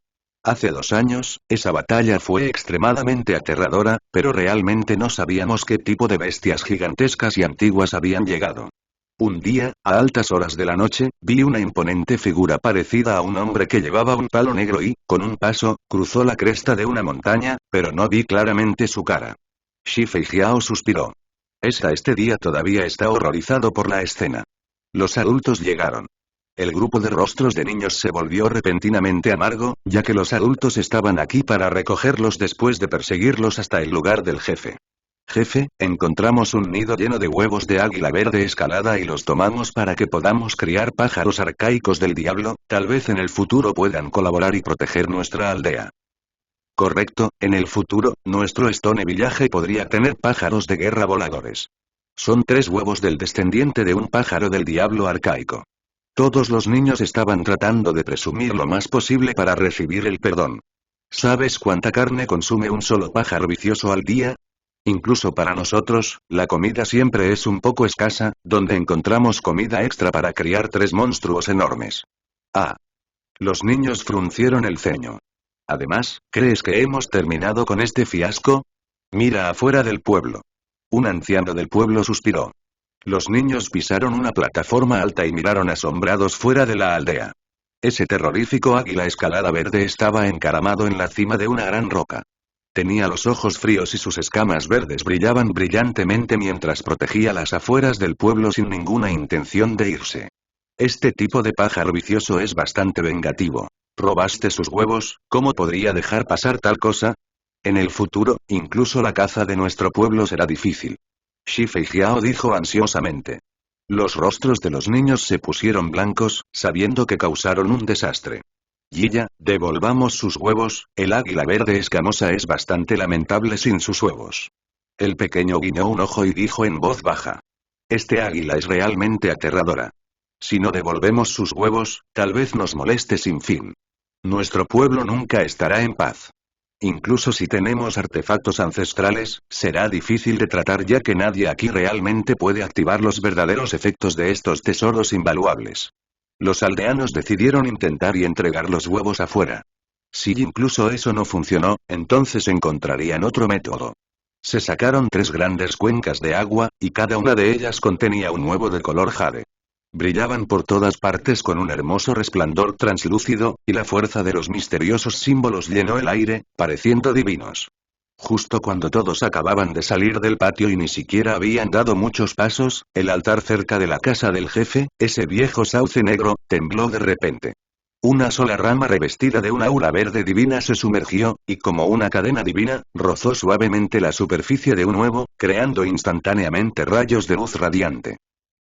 [SPEAKER 1] Hace 2 años, esa batalla fue extremadamente aterradora, pero realmente no sabíamos qué tipo de bestias gigantescas y antiguas habían llegado. Un día, a altas horas de la noche, vi una imponente figura parecida a un hombre que llevaba un palo negro y, con un paso, cruzó la cresta de una montaña, pero no vi claramente su cara. Shi Feijiao suspiró. Este día todavía está horrorizado por la escena. Los adultos llegaron. El grupo de rostros de niños se volvió repentinamente amargo, ya que los adultos estaban aquí para recogerlos después de perseguirlos hasta el lugar del jefe. Jefe, encontramos un nido lleno de huevos de águila verde escalada y los tomamos para que podamos criar pájaros arcaicos del diablo, tal vez en el futuro puedan colaborar y proteger nuestra aldea. Correcto, en el futuro, nuestro Stone Village podría tener pájaros de guerra voladores. Son 3 huevos del descendiente de un pájaro del diablo arcaico. Todos los niños estaban tratando de presumir lo más posible para recibir el perdón. ¿Sabes cuánta carne consume un solo pájaro vicioso al día? Incluso para nosotros, la comida siempre es un poco escasa, donde encontramos comida extra para criar 3 monstruos enormes. Ah. Los niños fruncieron el ceño. Además, ¿crees que hemos terminado con este fiasco? Mira afuera del pueblo. Un anciano del pueblo suspiró. Los niños pisaron una plataforma alta y miraron asombrados fuera de la aldea. Ese terrorífico águila escalada verde estaba encaramado en la cima de una gran roca. Tenía los ojos fríos y sus escamas verdes brillaban brillantemente mientras protegía las afueras del pueblo sin ninguna intención de irse. Este tipo de pájaro vicioso es bastante vengativo. ¿Robaste sus huevos? ¿Cómo podría dejar pasar tal cosa? En el futuro, incluso la caza de nuestro pueblo será difícil. Shifei Jiao dijo ansiosamente. Los rostros de los niños se pusieron blancos, sabiendo que causaron un desastre. Yiya, devolvamos sus huevos, el águila verde escamosa es bastante lamentable sin sus huevos. El pequeño guiñó un ojo y dijo en voz baja. Este águila es realmente aterradora. Si no devolvemos sus huevos, tal vez nos moleste sin fin. Nuestro pueblo nunca estará en paz. Incluso si tenemos artefactos ancestrales, será difícil de tratar ya que nadie aquí realmente puede activar los verdaderos efectos de estos tesoros invaluables. Los aldeanos decidieron intentar y entregar los huevos afuera. Si incluso eso no funcionó, entonces encontrarían otro método. Se sacaron 3 grandes cuencas de agua, y cada una de ellas contenía un huevo de color jade. Brillaban por todas partes con un hermoso resplandor translúcido, y la fuerza de los misteriosos símbolos llenó el aire, pareciendo divinos. Justo cuando todos acababan de salir del patio y ni siquiera habían dado muchos pasos, el altar cerca de la casa del jefe, ese viejo sauce negro, tembló de repente. Una sola rama revestida de un aura verde divina se sumergió, y como una cadena divina, rozó suavemente la superficie de un huevo, creando instantáneamente rayos de luz radiante.